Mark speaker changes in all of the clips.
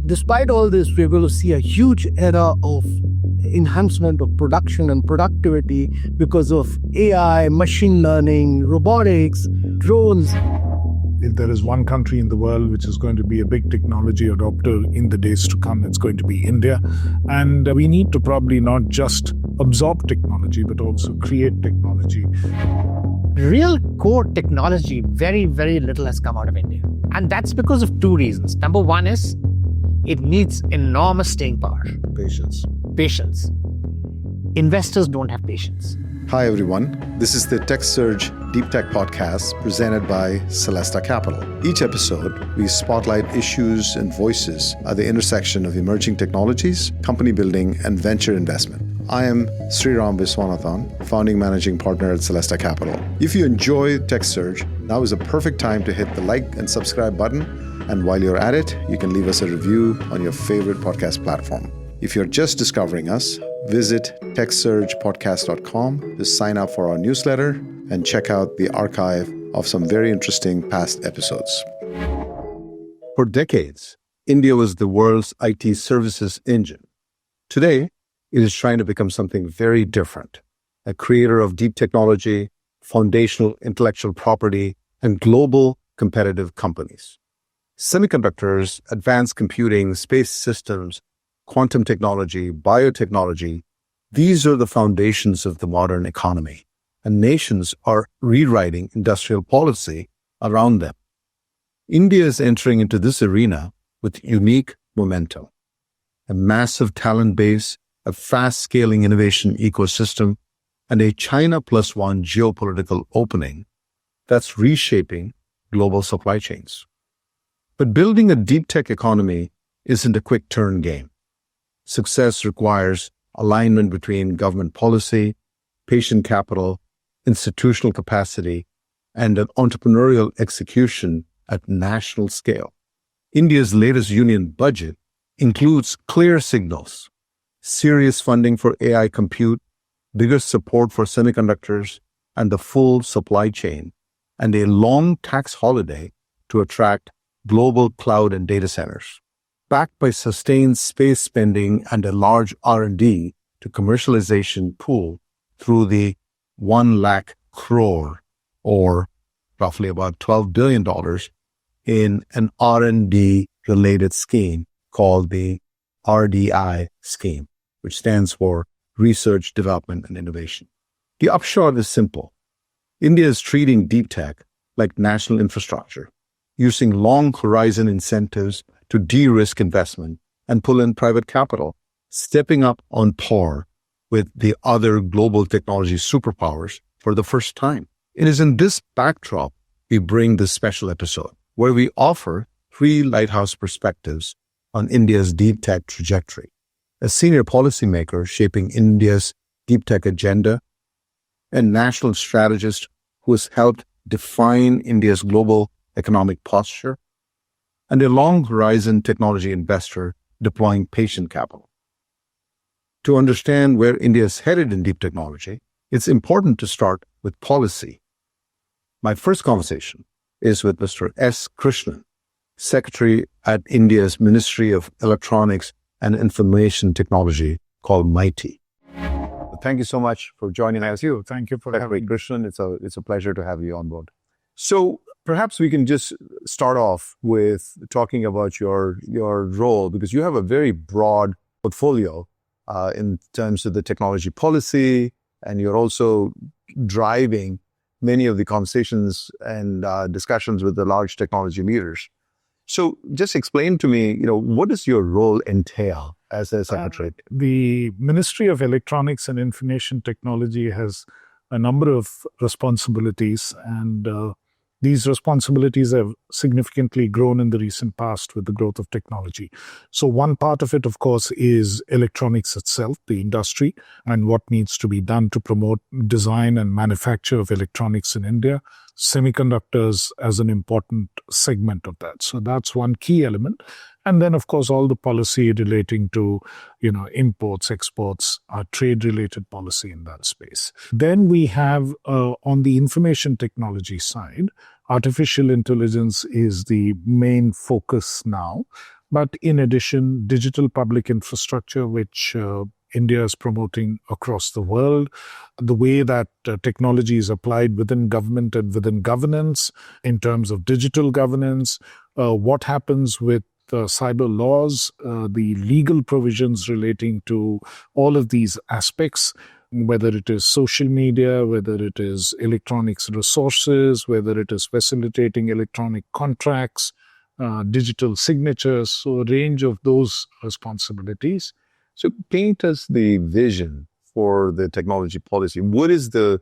Speaker 1: despite all this, we're going to see a huge era of enhancement of production and productivity because of AI, machine learning, robotics, drones.
Speaker 2: If there is one country in the world which is going to be a big technology adopter in the days to come, it's going to be India. And we need to probably not just absorb technology, but also create technology.
Speaker 3: Real core technology, very, very little has come out of India. And that's because of two reasons. Number one is it needs enormous staying power. Patience. Investors don't have patience.
Speaker 4: Hi, everyone. This is the TechSurge Deep Tech Podcast presented by Celesta Capital. Each episode, we spotlight issues and voices at the intersection of emerging technologies, company building, and venture investment. I am Sriram Viswanathan, founding managing partner at Celesta Capital. If you enjoy TechSurge, now is a perfect time to hit the like and subscribe button. And while you're at it, you can leave us a review on your favorite podcast platform. If you're just discovering us, visit techsurgepodcast.com to sign up for our newsletter and check out the archive of some very interesting past episodes.
Speaker 5: For decades, India was the world's IT services engine. Today, it is trying to become something very different, a creator of deep technology, foundational intellectual property, and global competitive companies. Semiconductors, advanced computing, space systems, quantum technology, biotechnology, these are the foundations of the modern economy, and nations are rewriting industrial policy around them. India is entering into this arena with unique momentum, a massive talent base, a fast-scaling innovation ecosystem, and a China plus one geopolitical opening that's reshaping global supply chains. But building a deep tech economy isn't a quick turn game. Success requires alignment between government policy, patient capital, institutional capacity, and an entrepreneurial execution at national scale. India's latest union budget includes clear signals: serious funding for AI compute, bigger support for semiconductors and the full supply chain, and a long tax holiday to attract global cloud and data centers. Backed by sustained space spending and a large R&D to commercialization pool through the 1 lakh crore, or roughly about $12 billion, in an R&D related scheme called the RDI scheme, which stands for Research, Development, and Innovation. The upshot is simple. India is treating deep tech like national infrastructure, using long horizon incentives to de-risk investment and pull in private capital, stepping up on par with the other global technology superpowers for the first time. It is in this backdrop we bring this special episode, where we offer 3 lighthouse perspectives on India's deep tech trajectory. A senior policymaker shaping India's deep tech agenda, a national strategist who has helped define India's global economic posture, and a long horizon technology investor deploying patient capital. To understand where India is headed in deep technology, it's important to start with policy. My first conversation is with Mr. S. Krishnan, Secretary at India's Ministry of Electronics and Information Technology, called MITI. Thank you so much for joining us.
Speaker 2: Thank you for having me.
Speaker 5: Krishnan, it's a pleasure to have you on board. So perhaps we can just start off with talking about your role, because you have a very broad portfolio in terms of the technology policy, and you're also driving many of the conversations and discussions with the large technology leaders. So just explain to me, what does your role entail as a secretary?
Speaker 2: The Ministry of Electronics and Information Technology has a number of responsibilities, and these responsibilities have significantly grown in the recent past with the growth of technology. So one part of it, of course, is electronics itself, the industry, and what needs to be done to promote design and manufacture of electronics in India. Semiconductors as an important segment of that. So that's one key element. And then, of course, all the policy relating to, imports, exports, trade-related policy in that space. Then we have, on the information technology side, artificial intelligence is the main focus now. But in addition, digital public infrastructure, which India is promoting across the world, the way that technology is applied within government and within governance in terms of digital governance, what happens with cyber laws, the legal provisions relating to all of these aspects, whether it is social media, whether it is electronics resources, whether it is facilitating electronic contracts, digital signatures, so a range of those responsibilities.
Speaker 5: So paint us the vision for the technology policy. What is the,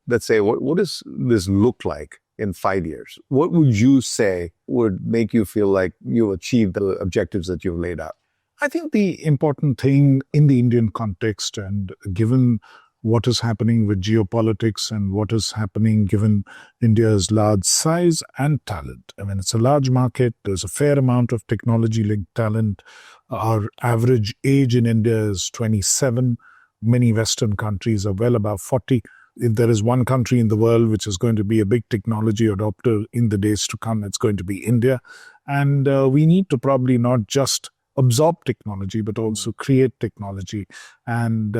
Speaker 5: let's say, what does this look like in 5 years? What would you say would make you feel like you achieved the objectives that you've laid out?
Speaker 2: I think the important thing in the Indian context, and given what is happening with geopolitics and what is happening given India's large size and talent. I mean, it's a large market. There's a fair amount of technology-linked talent. Our average age in India is 27. Many Western countries are well above 40. If there is one country in the world which is going to be a big technology adopter in the days to come, it's going to be India. And we need to probably not just absorb technology, but also create technology and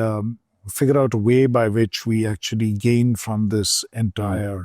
Speaker 2: figure out a way by which we actually gain from this entire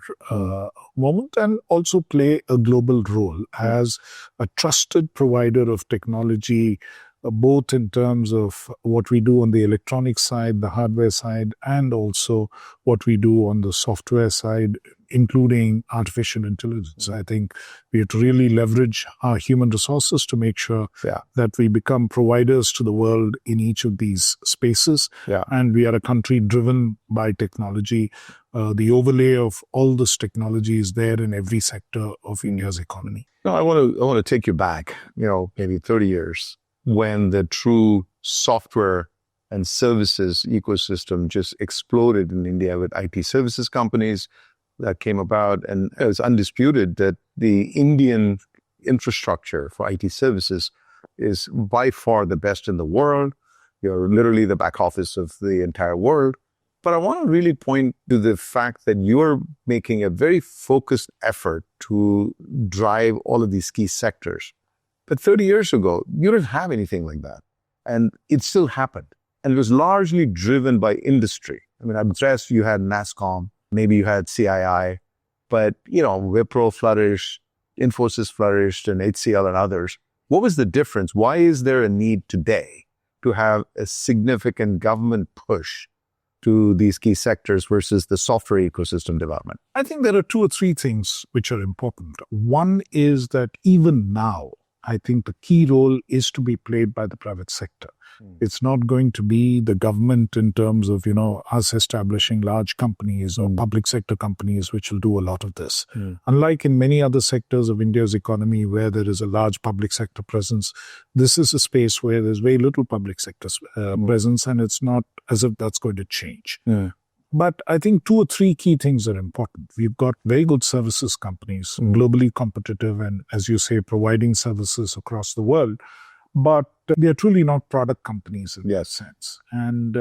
Speaker 2: moment, and also play a global role as a trusted provider of technology, both in terms of what we do on the electronic side, the hardware side, and also what we do on the software side, including artificial intelligence. I think we have to really leverage our human resources to make sure that we become providers to the world in each of these spaces. And we are a country driven by technology. The overlay of all this technology is there in every sector of India's economy.
Speaker 5: No, I want to take you back, maybe 30 years, when the true software and services ecosystem just exploded in India with IT services companies that came about. And it was undisputed that the Indian infrastructure for IT services is by far the best in the world. You're literally the back office of the entire world. But I want to really point to the fact that you're making a very focused effort to drive all of these key sectors. But 30 years ago, you didn't have anything like that. And it still happened. And it was largely driven by industry. I mean, I'm guessing you had NASCOM, maybe you had CII, but, Wipro flourished, Infosys flourished, and HCL and others. What was the difference? Why is there a need today to have a significant government push to these key sectors versus the software ecosystem development?
Speaker 2: I think there are 2 or 3 things which are important. One is that even now, I think the key role is to be played by the private sector. It's not going to be the government in terms of, us establishing large companies or public sector companies which will do a lot of this. Unlike in many other sectors of India's economy where there is a large public sector presence, this is a space where there's very little public sector presence, and it's not as if that's going to change. But I think 2 or 3 key things are important. We've got very good services companies, globally competitive, and as you say, providing services across the world. But they are truly not product companies in that sense. And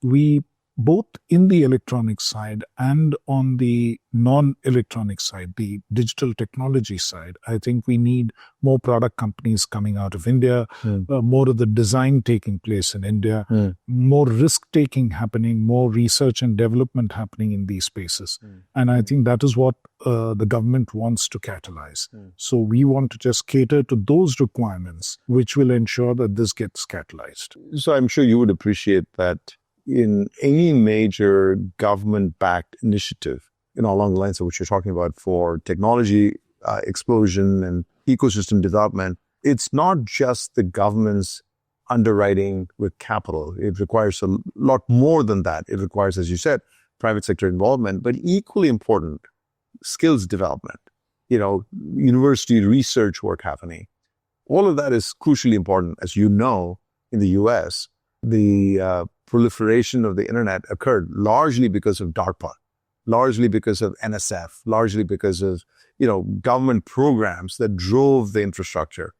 Speaker 2: we, both in the electronic side and on the non-electronic side, the digital technology side, I think we need more product companies coming out of India, more of the design taking place in India, more risk-taking happening, more research and development happening in these spaces. And I think that is what the government wants to catalyze. So we want to just cater to those requirements, which will ensure that this gets catalyzed.
Speaker 5: So I'm sure you would appreciate that in any major government-backed initiative, along the lines of what you're talking about for technology explosion and ecosystem development, it's not just the government's underwriting with capital. It requires a lot more than that. It requires, as you said, private sector involvement, but equally important, skills development, university research work happening. All of that is crucially important. As you know, in the US, the proliferation of the internet occurred largely because of DARPA, largely because of NSF, largely because of, government programs that drove the infrastructure.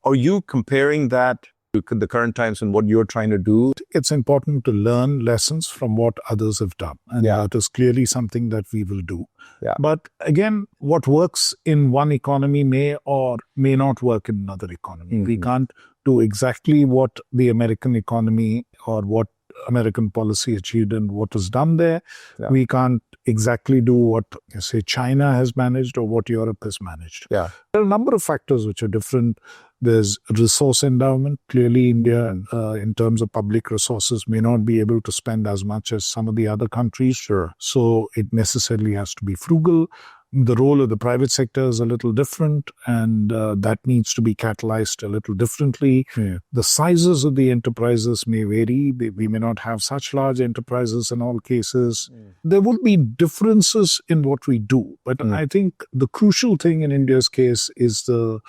Speaker 5: Are you comparing that to the current times and what you're trying to do?
Speaker 2: it's important to learn lessons from what others have done. And that is clearly something that we will do.
Speaker 5: Yeah.
Speaker 2: But again, what works in one economy may or may not work in another economy. We can't do exactly what the American economy or what American policy achieved and what is done there.
Speaker 5: Yeah.
Speaker 2: We can't exactly do what, say, China has managed or what Europe has managed.
Speaker 5: Yeah.
Speaker 2: There are a number of factors which are different. There's resource endowment. Clearly, India, in terms of public resources, may not be able to spend as much as some of the other countries.
Speaker 5: Sure.
Speaker 2: So it necessarily has to be frugal. The role of the private sector is a little different, and that needs to be catalyzed a little differently.
Speaker 5: Yeah.
Speaker 2: The sizes of the enterprises may vary. We may not have such large enterprises in all cases. There will be differences in what we do. But I think the crucial thing in India's case is the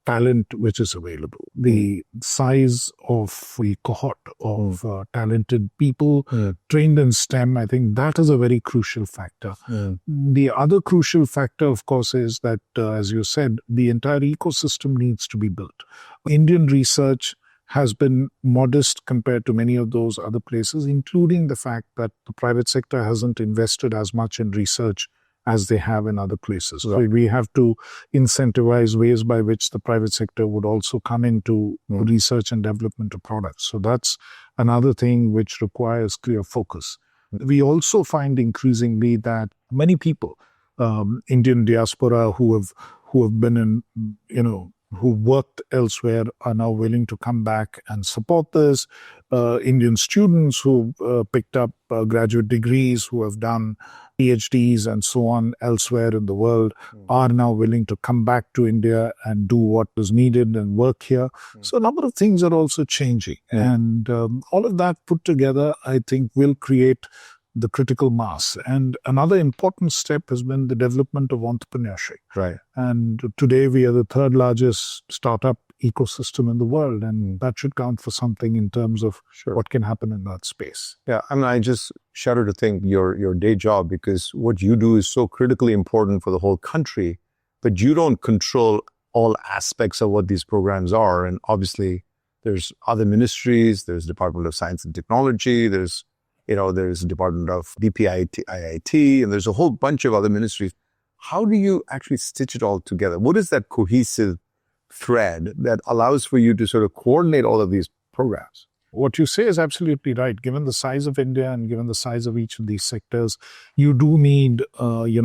Speaker 2: talent which is available, the size of the cohort of talented people trained in STEM. I think that is a very crucial factor. The other crucial factor, of course, is that, as you said, the entire ecosystem needs to be built. Indian research has been modest compared to many of those other places, including the fact that the private sector hasn't invested as much in research as they have in other places. So we have to incentivize ways by which the private sector would also come into research and development of products. So that's another thing which requires clear focus. We also find increasingly that many people, Indian diaspora who have been in, who worked elsewhere are now willing to come back and support this. Indian students who picked up graduate degrees, who have done PhDs and so on elsewhere in the world, are now willing to come back to India and do what is needed and work here. So a number of things are also changing. And all of that put together, I think, will create the critical mass. And another important step has been the development of entrepreneurship.
Speaker 5: Right.
Speaker 2: And today we are the third largest startup ecosystem in the world, and that should count for something in terms of what can happen in that space.
Speaker 5: Yeah, I mean, I just shudder to think your day job, because what you do is so critically important for the whole country, but you don't control all aspects of what these programs are. And obviously, there's other ministries, there's Department of Science and Technology, there's a Department of DPIIT, and there's a whole bunch of other ministries. How do you actually stitch it all together? What is that cohesive thread that allows for you to sort of coordinate all of these programs?
Speaker 2: What you say is absolutely right. Given the size of India and given the size of each of these sectors, you do need,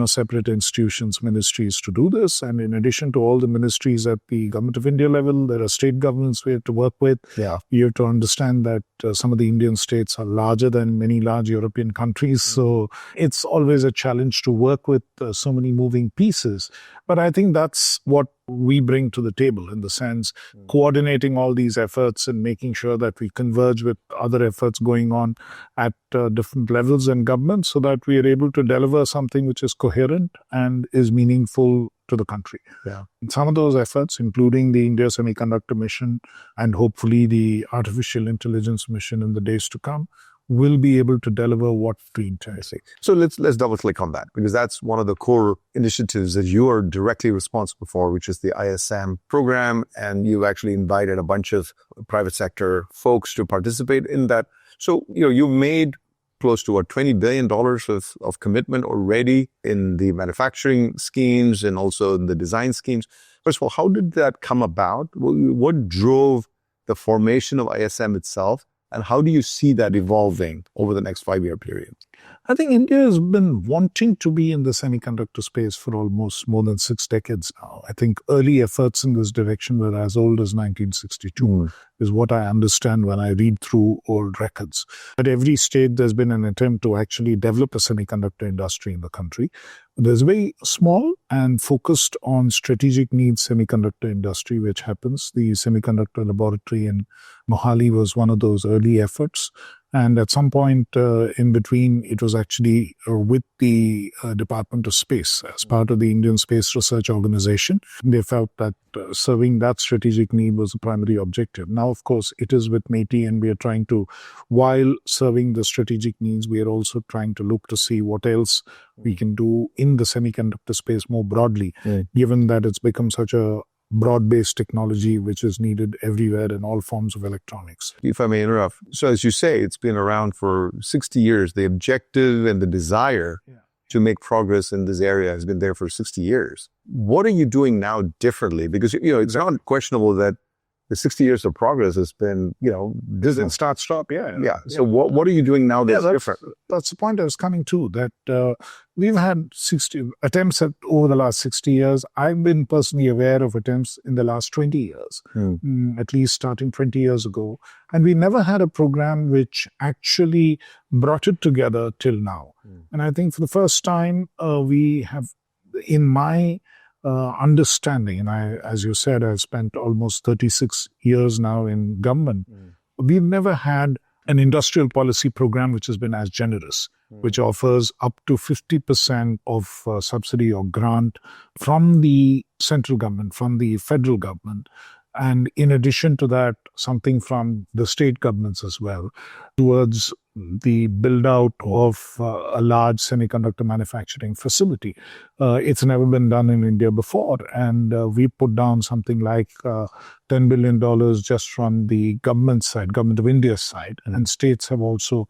Speaker 2: separate institutions, ministries to do this. And in addition to all the ministries at the Government of India level, there are state governments we have to work with.
Speaker 5: Yeah.
Speaker 2: You have to understand that some of the Indian states are larger than many large European countries. So it's always a challenge to work with so many moving pieces. But I think that's what we bring to the table, in the sense coordinating all these efforts and making sure that we converge with other efforts going on at different levels in government, so that we are able to deliver something which is coherent and is meaningful to the country.
Speaker 5: Yeah.
Speaker 2: And some of those efforts, including the India Semiconductor mission and hopefully the artificial intelligence mission in the days to come, will be able to deliver what we intend.
Speaker 5: So let's double click on that, because that's one of the core initiatives that you are directly responsible for, which is the ISM program. And you actually invited a bunch of private sector folks to participate in that. So, you made close to $20 billion of commitment already in the manufacturing schemes and also in the design schemes. First of all, how did that come about? What drove the formation of ISM itself? And how do you see that evolving over the next 5-year period?
Speaker 2: I think India has been wanting to be in the semiconductor space for almost more than 6 decades now. I think early efforts in this direction were as old as 1962, is what I understand when I read through old records. At every stage, there's been an attempt to actually develop a semiconductor industry in the country. There's a very small and focused on strategic needs semiconductor industry, which happens. The semiconductor laboratory in Mohali was one of those early efforts. And at some point in between, it was actually with the Department of Space as part of the Indian Space Research Organization. They felt that serving that strategic need was the primary objective. Now, of course, it is with MATI, and we are trying to, while serving the strategic needs, we are also trying to look to see what else we can do in the semiconductor space more broadly, given that it's become such a broad-based technology which is needed everywhere in all forms of electronics.
Speaker 5: If I may interrupt. So as you say, it's been around for 60 years. The objective and the desire to make progress in this area has been there for 60 years. What are you doing now differently? Because, it's not questionable that the 60 years of progress has been,
Speaker 2: Doesn't start, stop,
Speaker 5: Yeah. So what are you doing now that's different?
Speaker 2: That's the point I was coming to, that we've had 60 attempts over the last 60 years. I've been personally aware of attempts in the last 20 years, at least starting 20 years ago. And we never had a program which actually brought it together till now. And I think for the first time, we have, in my understanding, and as you said, I've spent almost 36 years now in government. We've never had an industrial policy program which has been as generous, which offers up to 50% of subsidy or grant from the central government, from the federal government. And in addition to that, something from the state governments as well, towards the build out of a large semiconductor manufacturing facility. It's never been done in India before. And we put down something like $10 billion just from the government side, government of India's side. And states have also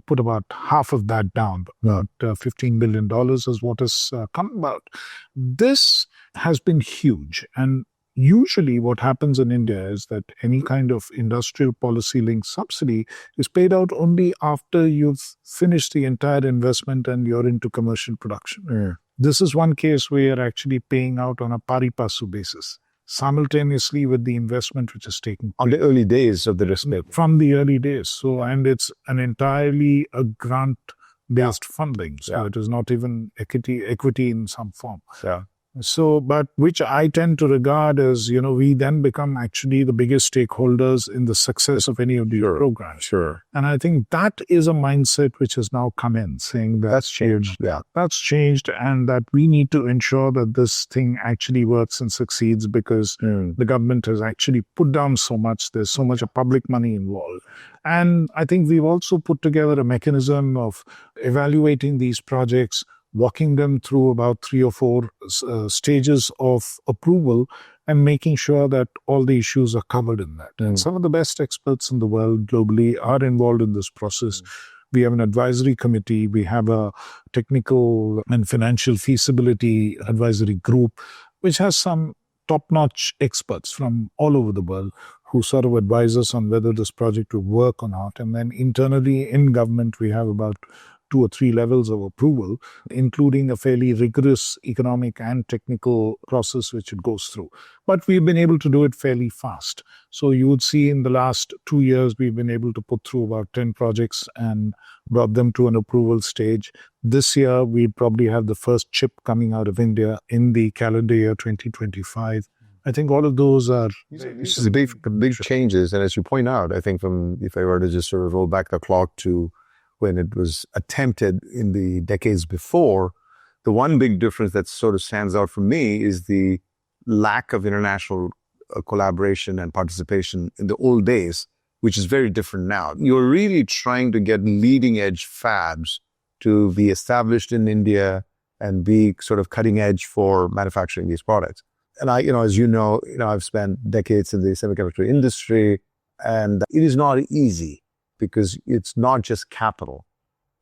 Speaker 2: put about half of that down. About $15 billion is what has come about. This has been huge. And usually what happens in India is that any kind of industrial policy linked subsidy is paid out only after you've finished the entire investment and you're into commercial production. This is one case where you're actually paying out on a pari passu basis, simultaneously with the investment which is taken
Speaker 5: on the early days of the risk.
Speaker 2: From the early days. So, and it's an entirely a grant-based funding. So it is not even equity in some form. So, but which I tend to regard as, we then become actually the biggest stakeholders in the success of any of these programs. And I think that is a mindset which has now come in, saying that's changed. That's changed, and that we need to ensure that this thing actually works and succeeds, because the government has actually put down so much. There's so much of public money involved. And I think we've also put together a mechanism of evaluating these projects, walking them through about 3 or 4 stages of approval, and making sure that all the issues are covered in that. And some of the best experts in the world globally are involved in this process. We have an advisory committee. We have a technical and financial feasibility advisory group, which has some top-notch experts from all over the world who sort of advise us on whether this project will work or not. And then internally in government, we have about 2 or 3 levels of approval, including a fairly rigorous economic and technical process which it goes through. But we've been able to do it fairly fast. So you would see in the last 2 years, we've been able to put through about 10 projects and brought them to an approval stage. This year, we probably have the first chip coming out of India in the calendar year 2025. I think all of those are...
Speaker 5: This is big changes. And as you point out, I think if I were to just sort of roll back the clock to when it was attempted in the decades before, the one big difference that sort of stands out for me is the lack of international collaboration and participation in the old days, which is very different now. You're really trying to get leading edge fabs to be established in India and be sort of cutting edge for manufacturing these products. And as I've spent decades in the semiconductor industry, and it is not easy, because it's not just capital.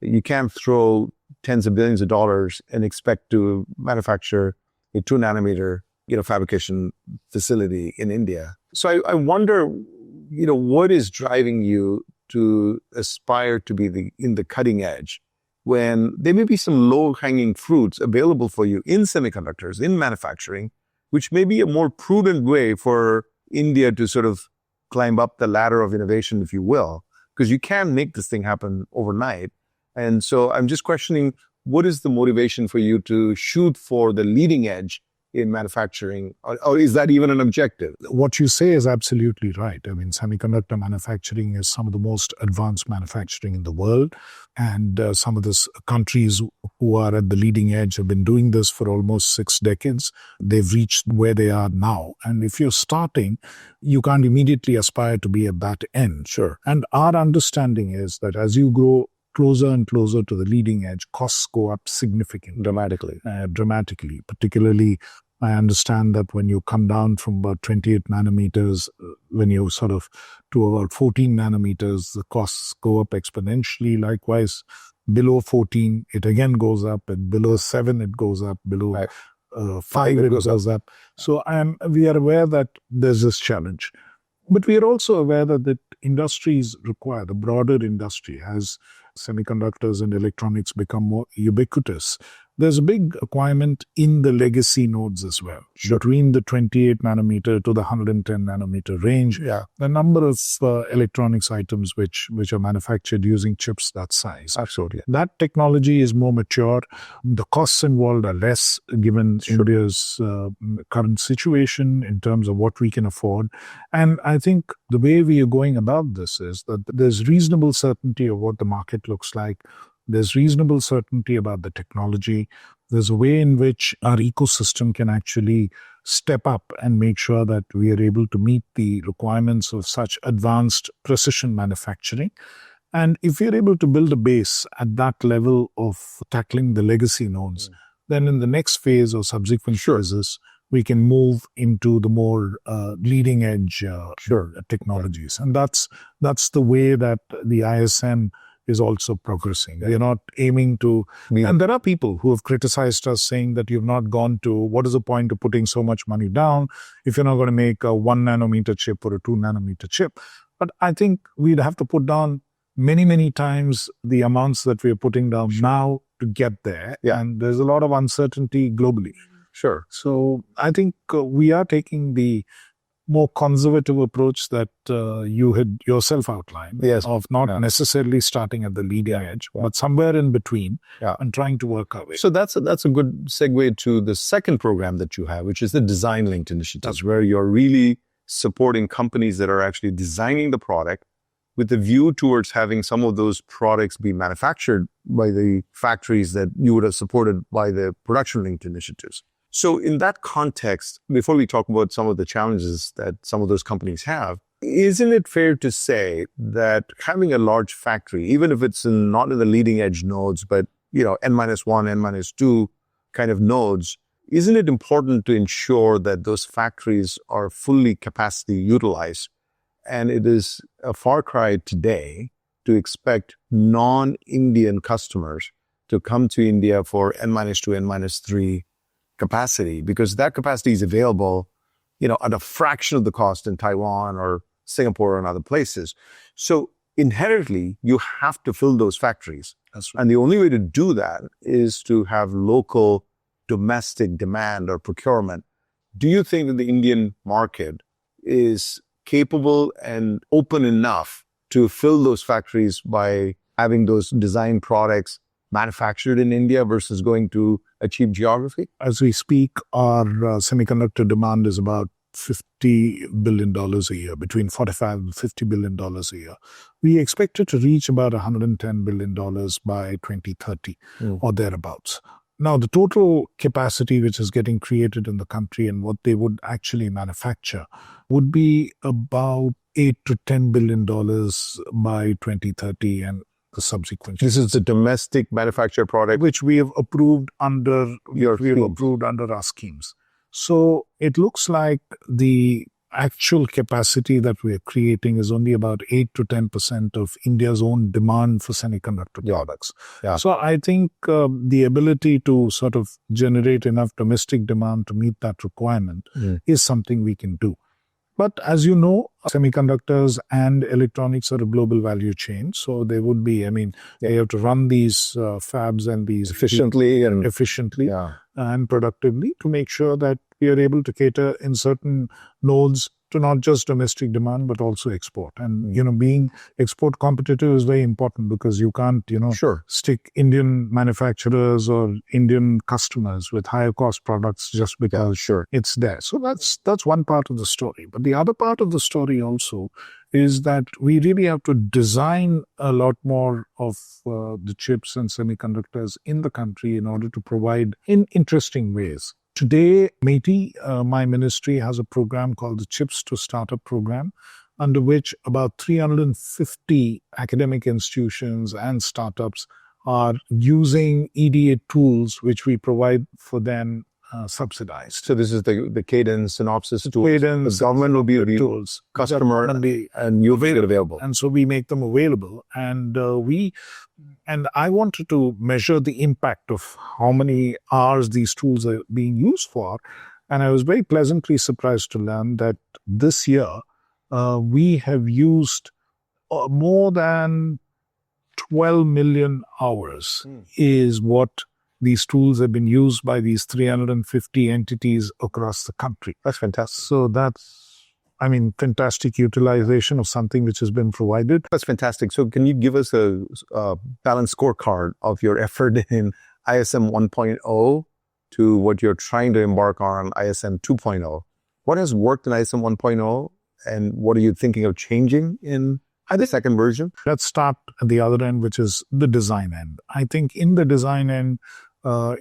Speaker 5: You can't throw tens of billions of dollars and expect to manufacture a 2 nanometer, fabrication facility in India. So I wonder, what is driving you to aspire to be in the cutting edge when there may be some low-hanging fruits available for you in semiconductors, in manufacturing, which may be a more prudent way for India to sort of climb up the ladder of innovation, if you will, because you can't make this thing happen overnight. And so I'm just questioning, what is the motivation for you to shoot for the leading edge in manufacturing, or is that even an objective?
Speaker 2: What you say is absolutely right. I mean, semiconductor manufacturing is some of the most advanced manufacturing in the world. And some of the countries who are at the leading edge have been doing this for almost 6 decades. They've reached where they are now. And if you're starting, you can't immediately aspire to be at that end. And our understanding is that as you grow closer and closer to the leading edge, costs go up significantly.
Speaker 5: Dramatically,
Speaker 2: particularly I understand that when you come down from about 28 nanometers, when you sort of to about 14 nanometers, the costs go up exponentially. Likewise, below 14, it again goes up, and below 7, it goes up, below 5, it goes up. So we are aware that there's this challenge. But we are also aware that industries require, the broader industry, as semiconductors and electronics become more ubiquitous, there's a big requirement in the legacy nodes as well. Between the 28 nanometer to the 110 nanometer range, a number of electronics items which are manufactured using chips that size.
Speaker 5: Absolutely.
Speaker 2: That technology is more mature. The costs involved are less given India's current situation in terms of what we can afford. And I think the way we are going about this is that there's reasonable certainty of what the market looks like. There's reasonable certainty about the technology. There's a way in which our ecosystem can actually step up and make sure that we are able to meet the requirements of such advanced precision manufacturing. And if we're able to build a base at that level of tackling the legacy nodes, then in the next phase or subsequent phases, we can move into the more leading edge technologies. And that's the way that the ISM is also progressing. You're not aiming to, and there are people who have criticized us saying that you've not gone to, what is the point of putting so much money down if you're not going to make a 1 nanometer chip or a 2 nanometer chip? But I think we'd have to put down many, many times the amounts that we're putting down now to get there. And there's a lot of uncertainty globally. So I think we are taking the more conservative approach that you had yourself outlined of not necessarily starting at the leading edge, but somewhere in between and trying to work our way.
Speaker 5: So that's a good segue to the second program that you have, which is the Design Linked Initiative, where you're really supporting companies that are actually designing the product with a view towards having some of those products be manufactured by the factories that you would have supported by the production linked initiatives. So in that context, before we talk about some of the challenges that some of those companies have, isn't it fair to say that having a large factory, even if it's not in the leading edge nodes, but N-1, N-2 kind of nodes, isn't it important to ensure that those factories are fully capacity utilized? And it is a far cry today to expect non-Indian customers to come to India for N-2, N-3 capacity, because that capacity is available, at a fraction of the cost in Taiwan or Singapore and other places. So inherently, you have to fill those factories. And the only way to do that is to have local domestic demand or procurement. Do you think that the Indian market is capable and open enough to fill those factories by having those design products manufactured in India versus going to a cheap geography?
Speaker 2: As we speak, our semiconductor demand is about $50 billion a year, between $45 and $50 billion a year. We expect it to reach about $110 billion by 2030 or thereabouts. Now, the total capacity which is getting created in the country and what they would actually manufacture would be about $8 to $10 billion by 2030 and the subsequent.
Speaker 5: This is the domestic manufactured product
Speaker 2: which we have approved under our schemes. So it looks like the actual capacity that we are creating is only about 8 to 10% of India's own demand for semiconductor products. So I think the ability to sort of generate enough domestic demand to meet that requirement is something we can do. But as you know, semiconductors and electronics are a global value chain. So they would be, they have to run these fabs and these
Speaker 5: efficiently
Speaker 2: and productively to make sure that we are able to cater in certain nodes to not just domestic demand, but also export. And, being export competitive is very important because you can't, stick Indian manufacturers or Indian customers with higher cost products just because it's there. So that's one part of the story. But the other part of the story also is that we really have to design a lot more of the chips and semiconductors in the country in order to provide in interesting ways. Today, MeitY, my ministry, has a program called the Chips to Startup program, under which about 350 academic institutions and startups are using EDA tools, which we provide for them subsidized.
Speaker 5: So this is the cadence synopsis tools.
Speaker 2: Cadence,
Speaker 5: the government will be the
Speaker 2: tools,
Speaker 5: customer, and you'll make it available.
Speaker 2: And so we make them available. And I wanted to measure the impact of how many hours these tools are being used for. And I was very pleasantly surprised to learn that this year we have used more than 12 million hours is what these tools have been used by these 350 entities across the country.
Speaker 5: That's fantastic.
Speaker 2: So that's, fantastic utilization of something which has been provided.
Speaker 5: That's fantastic. So can you give us a balanced scorecard of your effort in ISM 1.0 to what you're trying to embark on ISM 2.0? What has worked in ISM 1.0 and what are you thinking of changing in the second version?
Speaker 2: Let's start at the other end, which is the design end. I think in the design end,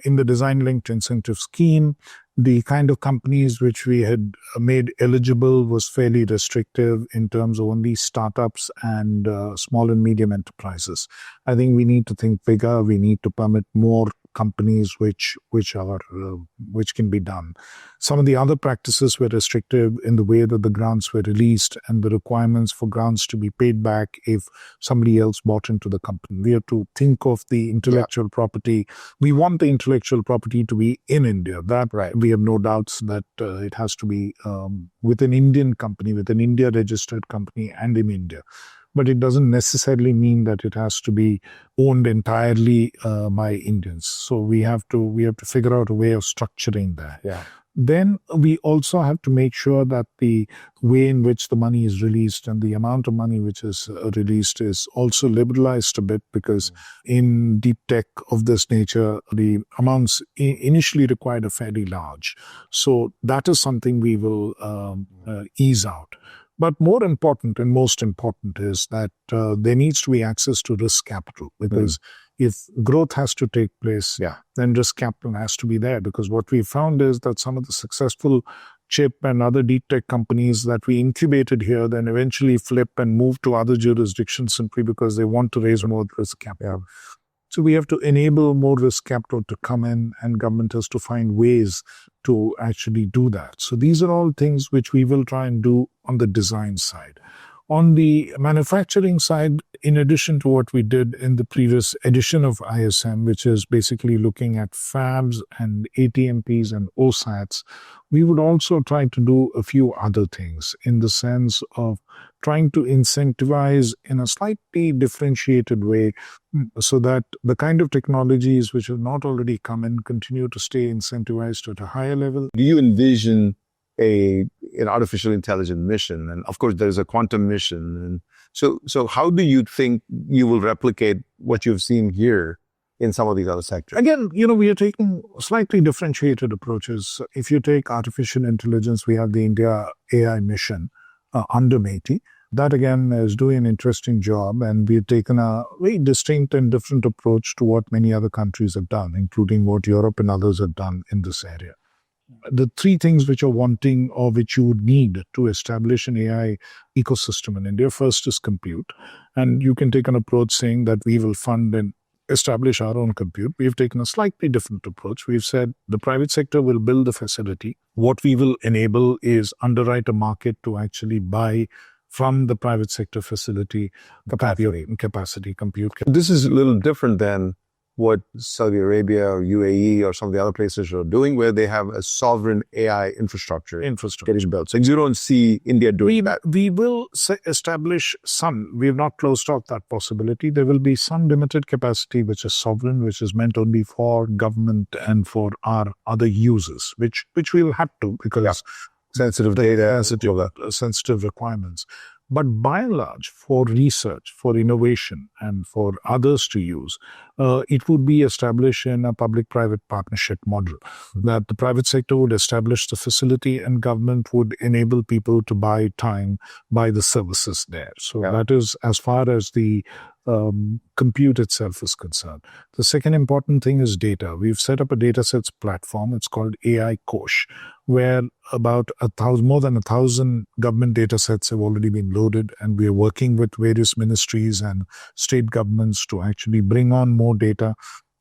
Speaker 2: in the design-linked incentive scheme, the kind of companies which we had made eligible was fairly restrictive in terms of only startups and small and medium enterprises. I think we need to think bigger. We need to permit more companies which can be done. Some of the other practices were restrictive in the way that the grants were released and the requirements for grants to be paid back if somebody else bought into the company. We have to think of the intellectual property. We want the intellectual property to be in India. That we have no doubts that it has to be with an Indian company, with an India registered company and in India. But it doesn't necessarily mean that it has to be owned entirely by Indians. So we have to figure out a way of structuring that.
Speaker 5: Yeah.
Speaker 2: Then we also have to make sure that the way in which the money is released and the amount of money which is released is also liberalized a bit, because in deep tech of this nature, the amounts initially required are fairly large. So that is something we will ease out. But more important and most important is that there needs to be access to risk capital, because if growth has to take place, then risk capital has to be there. Because what we found is that some of the successful chip and other deep tech companies that we incubated here then eventually flip and move to other jurisdictions simply because they want to raise more risk capital. So we have to enable more risk capital to come in, and government has to find ways to actually do that. So these are all things which we will try and do on the design side. On the manufacturing side, in addition to what we did in the previous edition of ISM, which is basically looking at fabs and ATMPs and OSATs, we would also try to do a few other things in the sense of trying to incentivize in a slightly differentiated way so that the kind of technologies which have not already come in continue to stay incentivized at a higher level.
Speaker 5: Do you envision an artificial intelligence mission? And of course, there's a quantum mission. And so how do you think you will replicate what you've seen here in some of these other sectors?
Speaker 2: Again, we are taking slightly differentiated approaches. If you take artificial intelligence, we have the IndiaAI mission under MeitY. That again is doing an interesting job, and we've taken a very distinct and different approach to what many other countries have done, including what Europe and others have done in this area. The three things which are wanting or which you would need to establish an AI ecosystem in India, first is compute. And you can take an approach saying that we will fund and establish our own compute. We've taken a slightly different approach. We've said the private sector will build the facility. What we will enable is underwrite a market to actually buy from the private sector facility capacity compute.
Speaker 5: This is a little different than what Saudi Arabia or UAE or some of the other places are doing, where they have a sovereign AI infrastructure getting built. So you don't see India doing that.
Speaker 2: We will establish some. We have not closed off that possibility. There will be some limited capacity which is sovereign, which is meant only for government and for our other users, which we will have to, because
Speaker 5: sensitive data,
Speaker 2: sensitive requirements. But by and large, for research, for innovation, and for others to use, it would be established in a public-private partnership model, that the private sector would establish the facility and government would enable people to buy time, buy the services there. So that is as far as the compute itself is concerned. The second important thing is data. We've set up a datasets platform. It's called AI Kosh, where about more than 1,000 government datasets have already been loaded, and we are working with various ministries and state governments to actually bring on more data.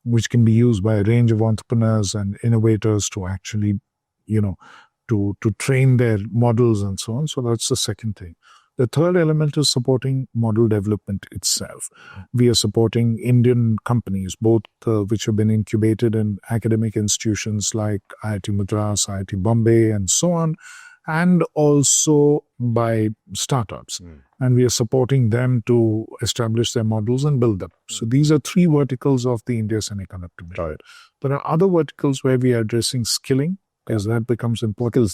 Speaker 2: which can be used by a range of entrepreneurs and innovators to actually, to train their models and so on. So that's the second thing. The third element is supporting model development itself. We are supporting Indian companies, both which have been incubated in academic institutions like IIT Madras, IIT Bombay, and so on, and also by startups. And we are supporting them to establish their models and build them. So these are three verticals of the India semiconductor mission.
Speaker 5: Right.
Speaker 2: There are other verticals where we are addressing skilling, as that becomes important.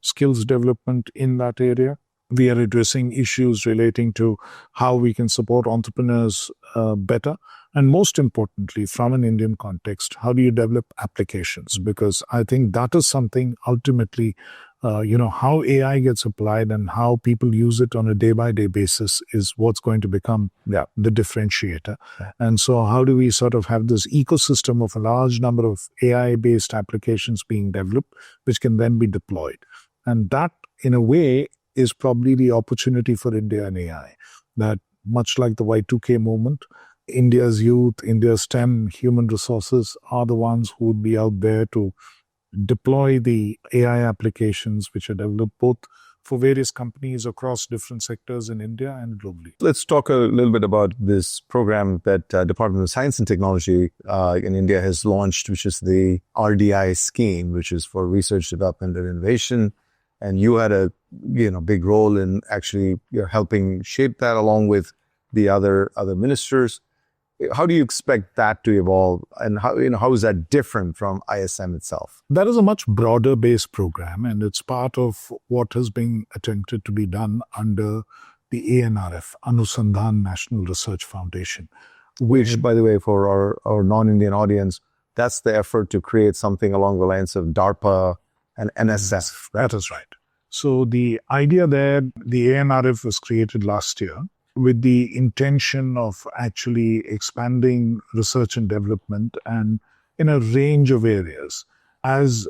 Speaker 2: Skills development in that area. We are addressing issues relating to how we can support entrepreneurs better. And most importantly, from an Indian context, how do you develop applications? Because I think that is something ultimately, how AI gets applied and how people use it on a day-by-day basis is what's going to become the differentiator. And so how do we sort of have this ecosystem of a large number of AI-based applications being developed, which can then be deployed? And that, in a way, is probably the opportunity for India and AI. That much like the Y2K movement, India's youth, India's STEM, human resources are the ones who would be out there to deploy the AI applications which are developed both for various companies across different sectors in India and globally.
Speaker 5: Let's talk a little bit about this program that Department of Science and Technology in India has launched, which is the RDI scheme, which is for research, development, and innovation. And you had a big role in actually helping shape that along with the other ministers. How do you expect that to evolve, and how is that different from ISM itself?
Speaker 2: That is a much broader based program, and it's part of what has been attempted to be done under the ANRF, Anusandhan National Research Foundation.
Speaker 5: Which, by the way, for our non-Indian audience, that's the effort to create something along the lines of DARPA and NSF.
Speaker 2: That is right. So the idea there, the ANRF was created last year with the intention of actually expanding research and development and in a range of areas. As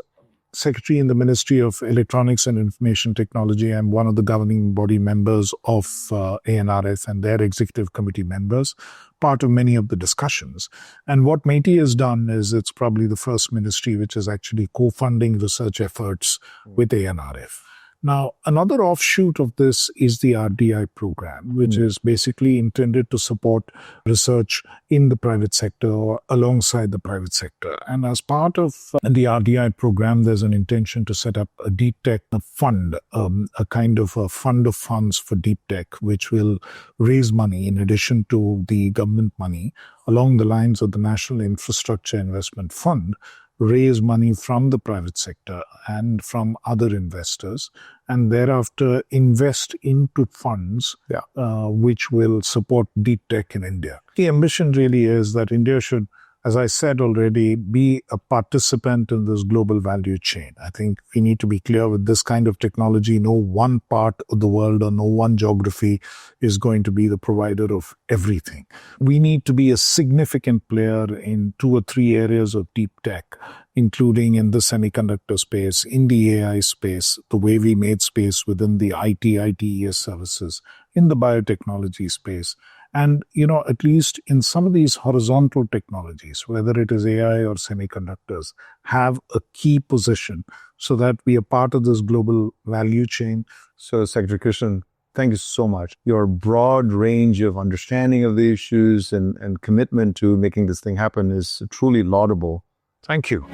Speaker 2: Secretary in the Ministry of Electronics and Information Technology, I'm one of the governing body members of ANRF and their executive committee members, part of many of the discussions. And what MeitY has done is it's probably the first ministry which is actually co-funding research efforts with ANRF. Now, another offshoot of this is the RDI program, which is basically intended to support research in the private sector or alongside the private sector. And as part of the RDI program, there's an intention to set up a deep tech fund, a kind of a fund of funds for deep tech, which will raise money in addition to the government money along the lines of the National Infrastructure Investment Fund, raise money from the private sector and from other investors, and thereafter invest into funds which will support deep tech in India. The ambition really is that India should, as I said already, be a participant in this global value chain. I think we need to be clear with this kind of technology. No one part of the world or no one geography is going to be the provider of everything. We need to be a significant player in 2 or 3 areas of deep tech, including in the semiconductor space, in the AI space, the way we made space within the ITES services, in the biotechnology space. And, at least in some of these horizontal technologies, whether it is AI or semiconductors, have a key position so that we are part of this global value chain.
Speaker 5: So, Secretary Krishnan, thank you so much. Your broad range of understanding of the issues and commitment to making this thing happen is truly laudable.
Speaker 2: Thank you.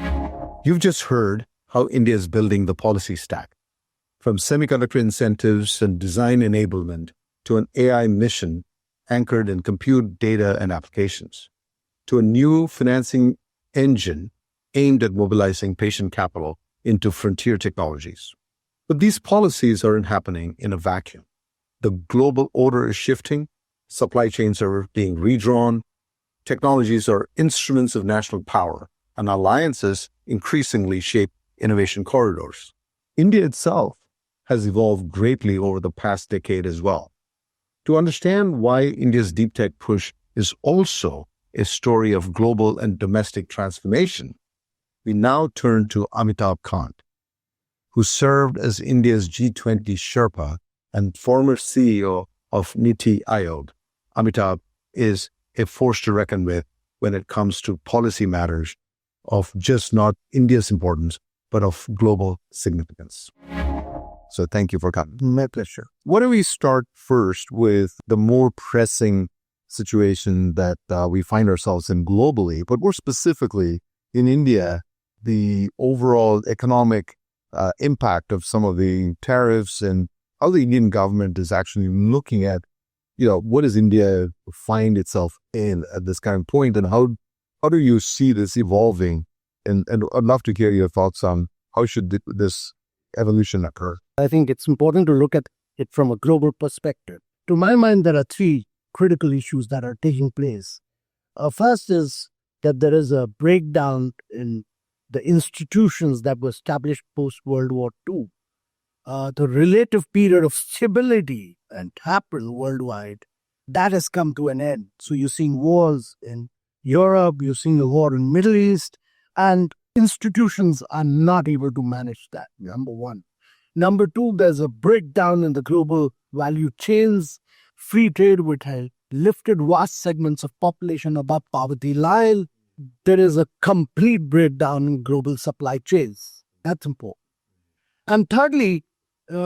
Speaker 5: You've just heard how India is building the policy stack, from semiconductor incentives and design enablement to an AI mission anchored in compute, data, and applications, to a new financing engine aimed at mobilizing patient capital into frontier technologies. But these policies aren't happening in a vacuum. The global order is shifting, supply chains are being redrawn, technologies are instruments of national power, and alliances increasingly shape innovation corridors. India itself has evolved greatly over the past decade as well. To understand why India's deep tech push is also a story of global and domestic transformation, we now turn to Amitabh Kant, who served as India's G20 Sherpa and former CEO of Niti Aayog. Amitabh is a force to reckon with when it comes to policy matters of just not India's importance, but of global significance. So thank you for coming.
Speaker 1: My pleasure.
Speaker 5: Why don't we start first with the more pressing situation that we find ourselves in globally, but more specifically in India, the overall economic impact of some of the tariffs and how the Indian government is actually looking at, what does India find itself in at this kind of point, and how do you see this evolving? And I'd love to hear your thoughts on how should this evolution occur.
Speaker 1: I think it's important to look at it from a global perspective. To my mind, there are three critical issues that are taking place. First is that there is a breakdown in the institutions that were established post-World War II. The relative period of stability and happened worldwide, that has come to an end. So you're seeing wars in Europe, you're seeing a war in the Middle East, and institutions are not able to manage that, number one. Number two, there's a breakdown in the global value chains. Free trade, which has lifted vast segments of population above poverty line. There is a complete breakdown in global supply chains. That's important. And thirdly,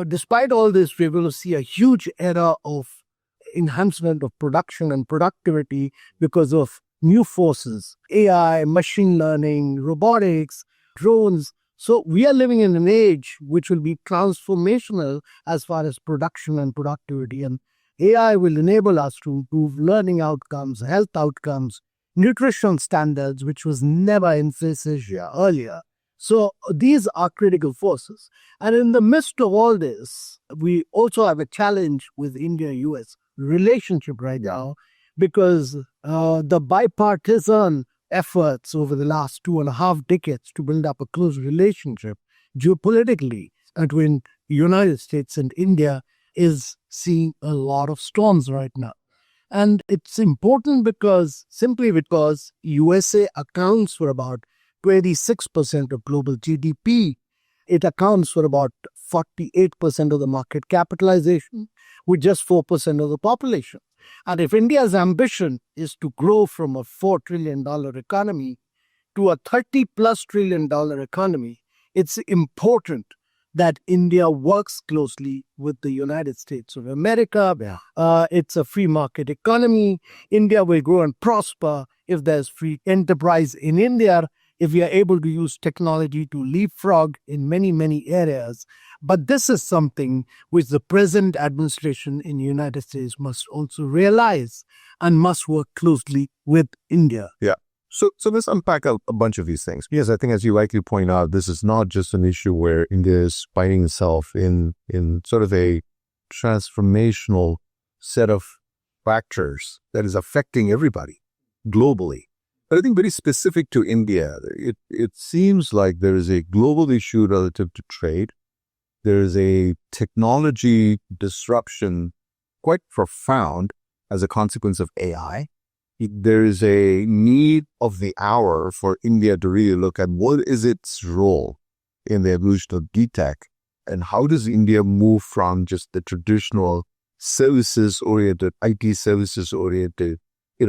Speaker 1: despite all this, we're going to see a huge era of enhancement of production and productivity because of new forces, AI, machine learning, robotics, drones. So we are living in an age which will be transformational as far as production and productivity. And AI will enable us to improve learning outcomes, health outcomes, nutrition standards, which was never in envisaged earlier. So these are critical forces. And in the midst of all this, we also have a challenge with India-US relationship right now, because the bipartisan efforts over the last 2.5 decades to build up a close relationship geopolitically between the United States and India is seeing a lot of storms right now. And it's important simply because USA accounts for about 26% of global GDP. It accounts for about 48% of the market capitalization with just 4% of the population. And if India's ambition is to grow from a $4 trillion economy to a $30+ trillion economy, it's important that India works closely with the United States of America. It's a free market economy. India will grow and prosper if there's free enterprise in India, if we are able to use technology to leapfrog in many, many areas. But this is something which the present administration in the United States must also realize and must work closely with India.
Speaker 5: Yeah. So let's unpack a bunch of these things. Yes, I think as you rightly point out, this is not just an issue where India is finding itself in sort of a transformational set of factors that is affecting everybody globally. But I think very specific to India, it seems like there is a global issue relative to trade. There is a technology disruption quite profound as a consequence of AI. There is a need of the hour for India to really look at what is its role in the evolution of deep tech, and how does India move from just the traditional services-oriented, IT services-oriented,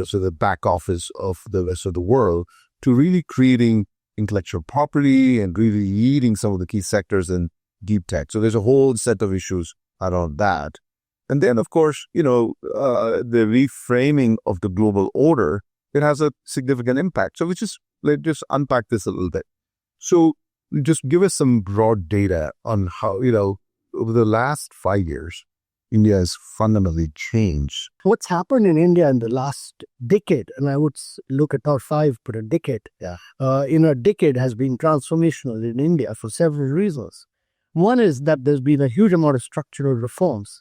Speaker 5: so the back office of the rest of the world, to really creating intellectual property and really leading some of the key sectors in deep tech. So there's a whole set of issues around that. And then, of course, the reframing of the global order, it has a significant impact. So let's just unpack this a little bit. So just give us some broad data on how, over the last 5 years, India has fundamentally changed.
Speaker 1: What's happened in India in the last decade, and I would look at not 5, but a decade, in a decade has been transformational in India for several reasons. One is that there's been a huge amount of structural reforms.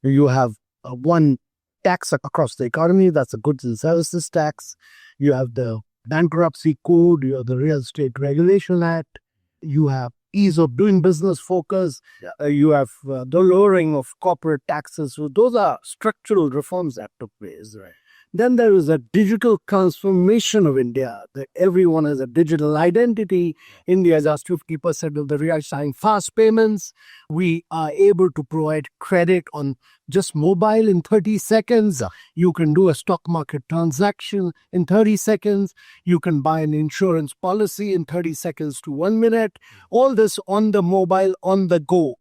Speaker 1: You have one tax across the economy, that's the goods and services tax. You have the bankruptcy code, you have the real estate regulation act, you have ease of doing business focus, you have the lowering of corporate taxes. So those are structural reforms that took place. Right. Then there is a digital transformation of India, that everyone has a digital identity. India is just 50% of the real-time fast payments. We are able to provide credit on just mobile in 30 seconds. You can do a stock market transaction in 30 seconds. You can buy an insurance policy in 30 seconds to 1 minute. All this on the mobile, on the go.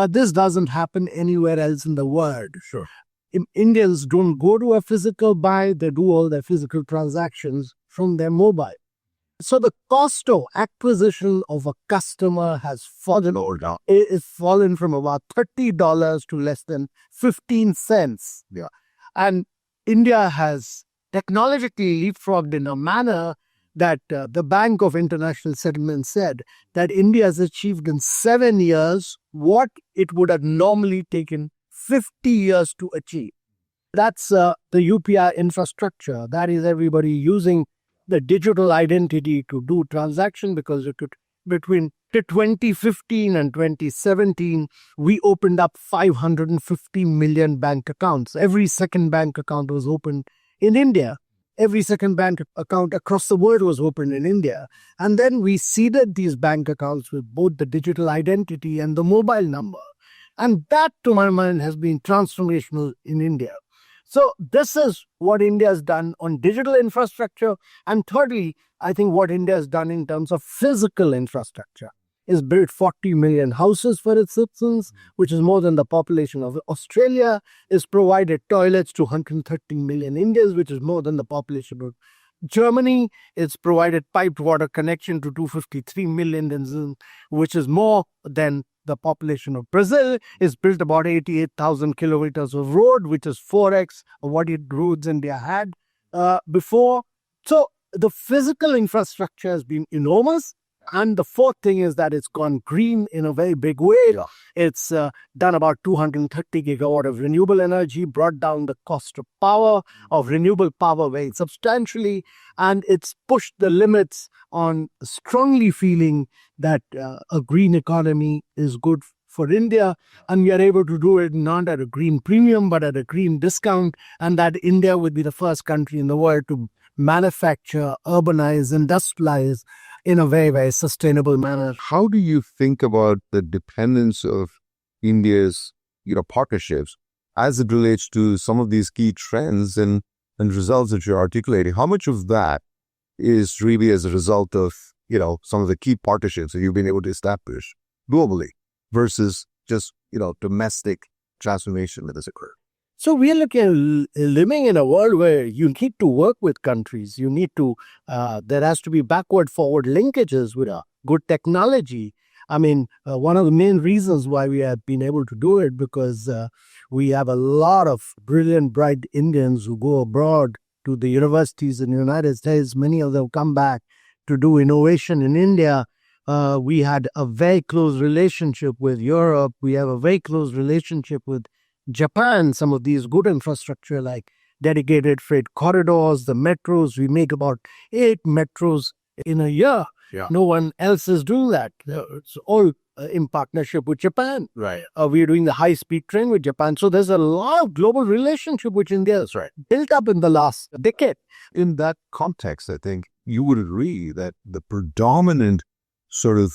Speaker 1: This doesn't happen anywhere else in the world.
Speaker 5: Sure.
Speaker 1: Indians don't go to a physical buy, they do all their physical transactions from their mobile. So the cost of acquisition of a customer has fallen. It's fallen from about $30 to less than 15 cents.
Speaker 5: Yeah.
Speaker 1: And India has technologically leapfrogged in a manner that the Bank of International Settlements said that India has achieved in 7 years what it would have normally taken 50 years to achieve. That's the UPI infrastructure. That is everybody using the digital identity to do transaction, because between 2015 and 2017, we opened up 550 million bank accounts. Every second bank account was opened in India. Every second bank account across the world was opened in India. And then we seeded these bank accounts with both the digital identity and the mobile number. And that, to my mind, has been transformational in India. So this is what India has done on digital infrastructure. And thirdly, I think what India has done in terms of physical infrastructure is built 40 million houses for its citizens, which is more than the population of Australia, is provided toilets to 130 million Indians, which is more than the population of Germany. It's provided piped water connection to 253 million Indians, which is more than the population of Brazil. Is built about 88,000 kilometers of road, which is 4x of what roads India had before. So the physical infrastructure has been enormous. And the fourth thing is that it's gone green in a very big way.
Speaker 5: Yeah.
Speaker 1: It's done about 230 gigawatt of renewable energy, brought down the cost of power, of renewable power very substantially, and it's pushed the limits on strongly feeling that a green economy is good for India, and we are able to do it not at a green premium, but at a green discount, and that India would be the first country in the world to manufacture, urbanize, industrialize in a very, very sustainable manner.
Speaker 5: How do you think about the dependence of India's, partnerships as it relates to some of these key trends and results that you're articulating? How much of that is really as a result of, some of the key partnerships that you've been able to establish globally versus just, domestic transformation that has occurred?
Speaker 1: So we are living in a world where you need to work with countries. You need to, there has to be backward-forward linkages with good technology. I mean, one of the main reasons why we have been able to do it, because we have a lot of brilliant, bright Indians who go abroad to the universities in the United States. Many of them come back to do innovation in India. We had a very close relationship with Europe. We have a very close relationship with Japan. Some of these good infrastructure like dedicated freight corridors, the metros. We make about 8 metros in a year.
Speaker 5: Yeah.
Speaker 1: No one else is doing that. It's all in partnership with Japan.
Speaker 5: Right.
Speaker 1: We're doing the high-speed train with Japan. So there's a lot of global relationship which India has built up in the last decade.
Speaker 5: In that context, I think you would agree that the predominant sort of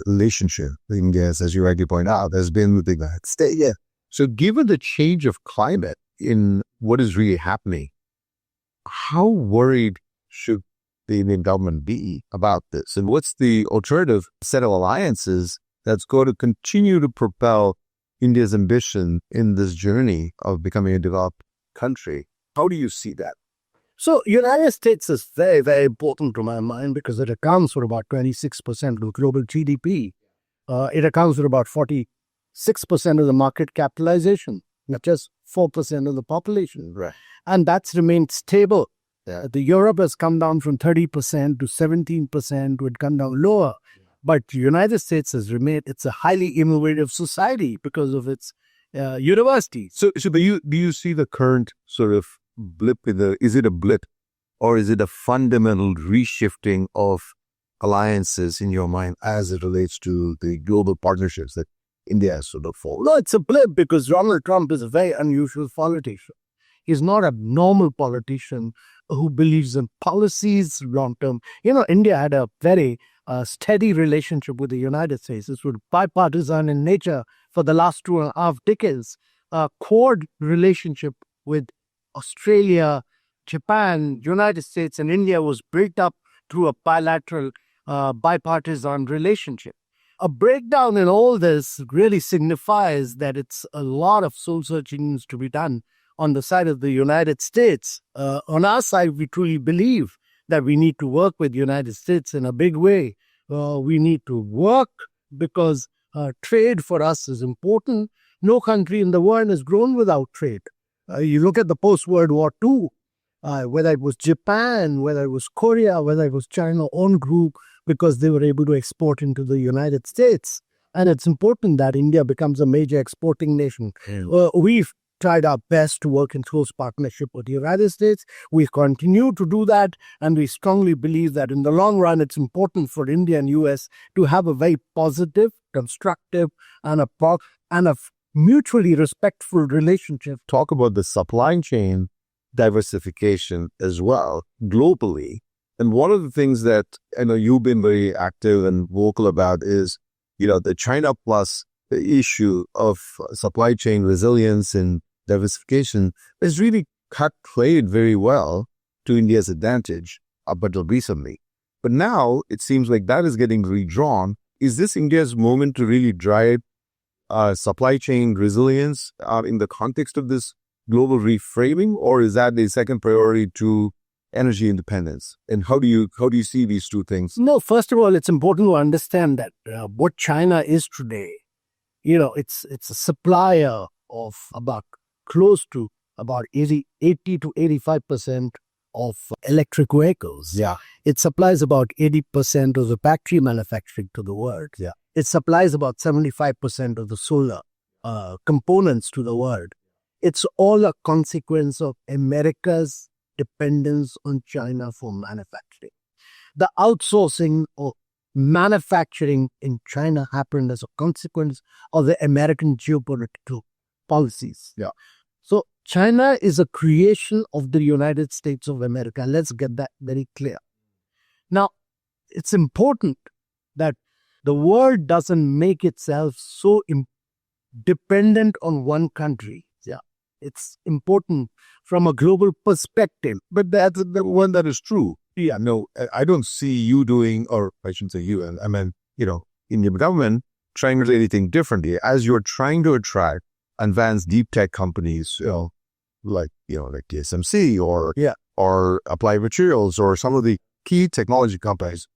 Speaker 5: relationship India has, as you rightly point out, has been with the United States. Yeah. So given the change of climate in what is really happening, how worried should the Indian government be about this? And what's the alternative set of alliances that's going to continue to propel India's ambition in this journey of becoming a developed country? How do you see that?
Speaker 1: So United States is very, very important to my mind because it accounts for about 26% of global GDP. It accounts for about 46% of the market capitalization, not just 4% of the population.
Speaker 5: Right.
Speaker 1: And that's remained stable.
Speaker 5: Yeah.
Speaker 1: The Europe has come down from 30% to 17%, would come down lower. But the United States has remained, it's a highly innovative society because of its universities.
Speaker 5: So do you see the current sort of blip is it a blip or is it a fundamental reshifting of alliances in your mind as it relates to the global partnerships that India has sort of formed?
Speaker 1: No, it's a blip because Donald Trump is a very unusual politician. He's not a normal politician who believes in policies long term. India had a very steady relationship with the United States. It was bipartisan in nature for the last 2.5 decades. A core relationship with Australia, Japan, United States, and India was built up through a bilateral, bipartisan relationship. A breakdown in all this really signifies that it's a lot of soul searching needs to be done on the side of the United States. On our side, we truly believe that we need to work with the United States in a big way. We need to work because trade for us is important. No country in the world has grown without trade. You look at the post-World War II, whether it was Japan, whether it was Korea, whether it was China, own group, because they were able to export into the United States. And it's important that India becomes a major exporting nation. We've tried our best to work in close partnership with the United States. We continue to do that, and we strongly believe that in the long run, it's important for India and US to have a very positive, constructive, and a mutually respectful relationship.
Speaker 5: Talk about the supply chain diversification as well globally. And one of the things that I know you've been very active and vocal about is, the China plus issue of supply chain resilience and diversification has really played very well to India's advantage up until recently. But now it seems like that is getting redrawn. Is this India's moment to really drive supply chain resilience in the context of this global reframing, or is that a second priority to energy independence? And how do you see these two things?
Speaker 1: No, first of all, it's important to understand that what China is today, it's a supplier of close to about 80 to 85% of electric vehicles.
Speaker 5: Yeah.
Speaker 1: It supplies about 80% of the battery manufacturing to the world.
Speaker 5: Yeah.
Speaker 1: It supplies about 75% of the solar components to the world. It's all a consequence of America's dependence on China for manufacturing. The outsourcing of manufacturing in China happened as a consequence of the American geopolitical policies.
Speaker 5: Yeah.
Speaker 1: So China is a creation of the United States of America. Let's get that very clear. Now, it's important that the world doesn't make itself so dependent on one country. Yeah. It's important from a global perspective.
Speaker 5: But that's the one that is true. Yeah, no, I don't see you doing, or I shouldn't say you, I mean, Indian government trying to do anything differently as you're trying to attract advanced deep tech companies, like TSMC or Applied Materials or some of the key technology companies.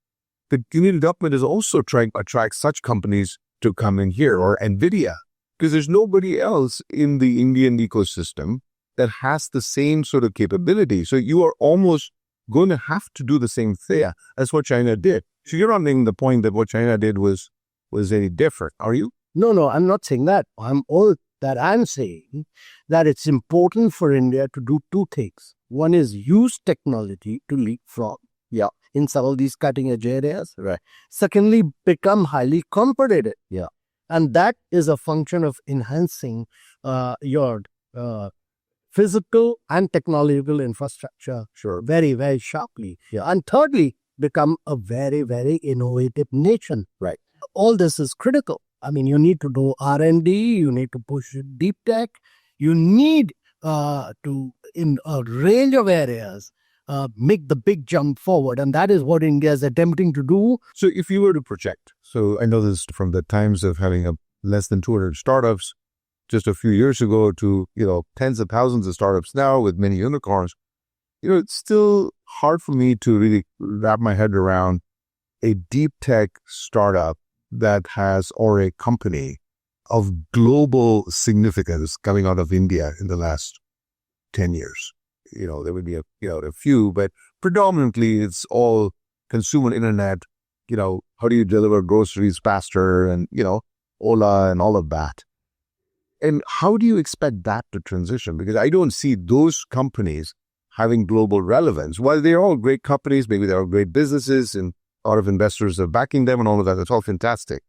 Speaker 5: The Indian government is also trying to attract such companies to come in here, or NVIDIA, because there's nobody else in the Indian ecosystem that has the same sort of capability. So you are almost going to have to do the same thing as what China did. So you're not making the point that what China did was any different, are you?
Speaker 1: No, I'm not saying that. I'm saying that it's important for India to do two things. One is use technology to leapfrog in some of these cutting edge areas.
Speaker 5: Right.
Speaker 1: Secondly, become highly competitive.
Speaker 5: Yeah.
Speaker 1: And that is a function of enhancing your physical and technological infrastructure very, very sharply.
Speaker 5: Yeah.
Speaker 1: And thirdly, become a very, very innovative nation.
Speaker 5: Right.
Speaker 1: All this is critical. I mean, you need to do R&D, you need to push deep tech, you need to, in a range of areas, make the big jump forward. And that is what India is attempting to do.
Speaker 5: So if you were to project, so I know this from the times of having less than 200 startups just a few years ago to, tens of thousands of startups now with many unicorns, it's still hard for me to really wrap my head around a deep tech startup that has, or a company of global significance coming out of India in the last 10 years. There would be a few, but predominantly it's all consumer internet. How do you deliver groceries faster, and, Ola and all of that. And how do you expect that to transition? Because I don't see those companies having global relevance. While they're all great companies, maybe they're all great businesses and a lot of investors are backing them and all of that. That's all fantastic.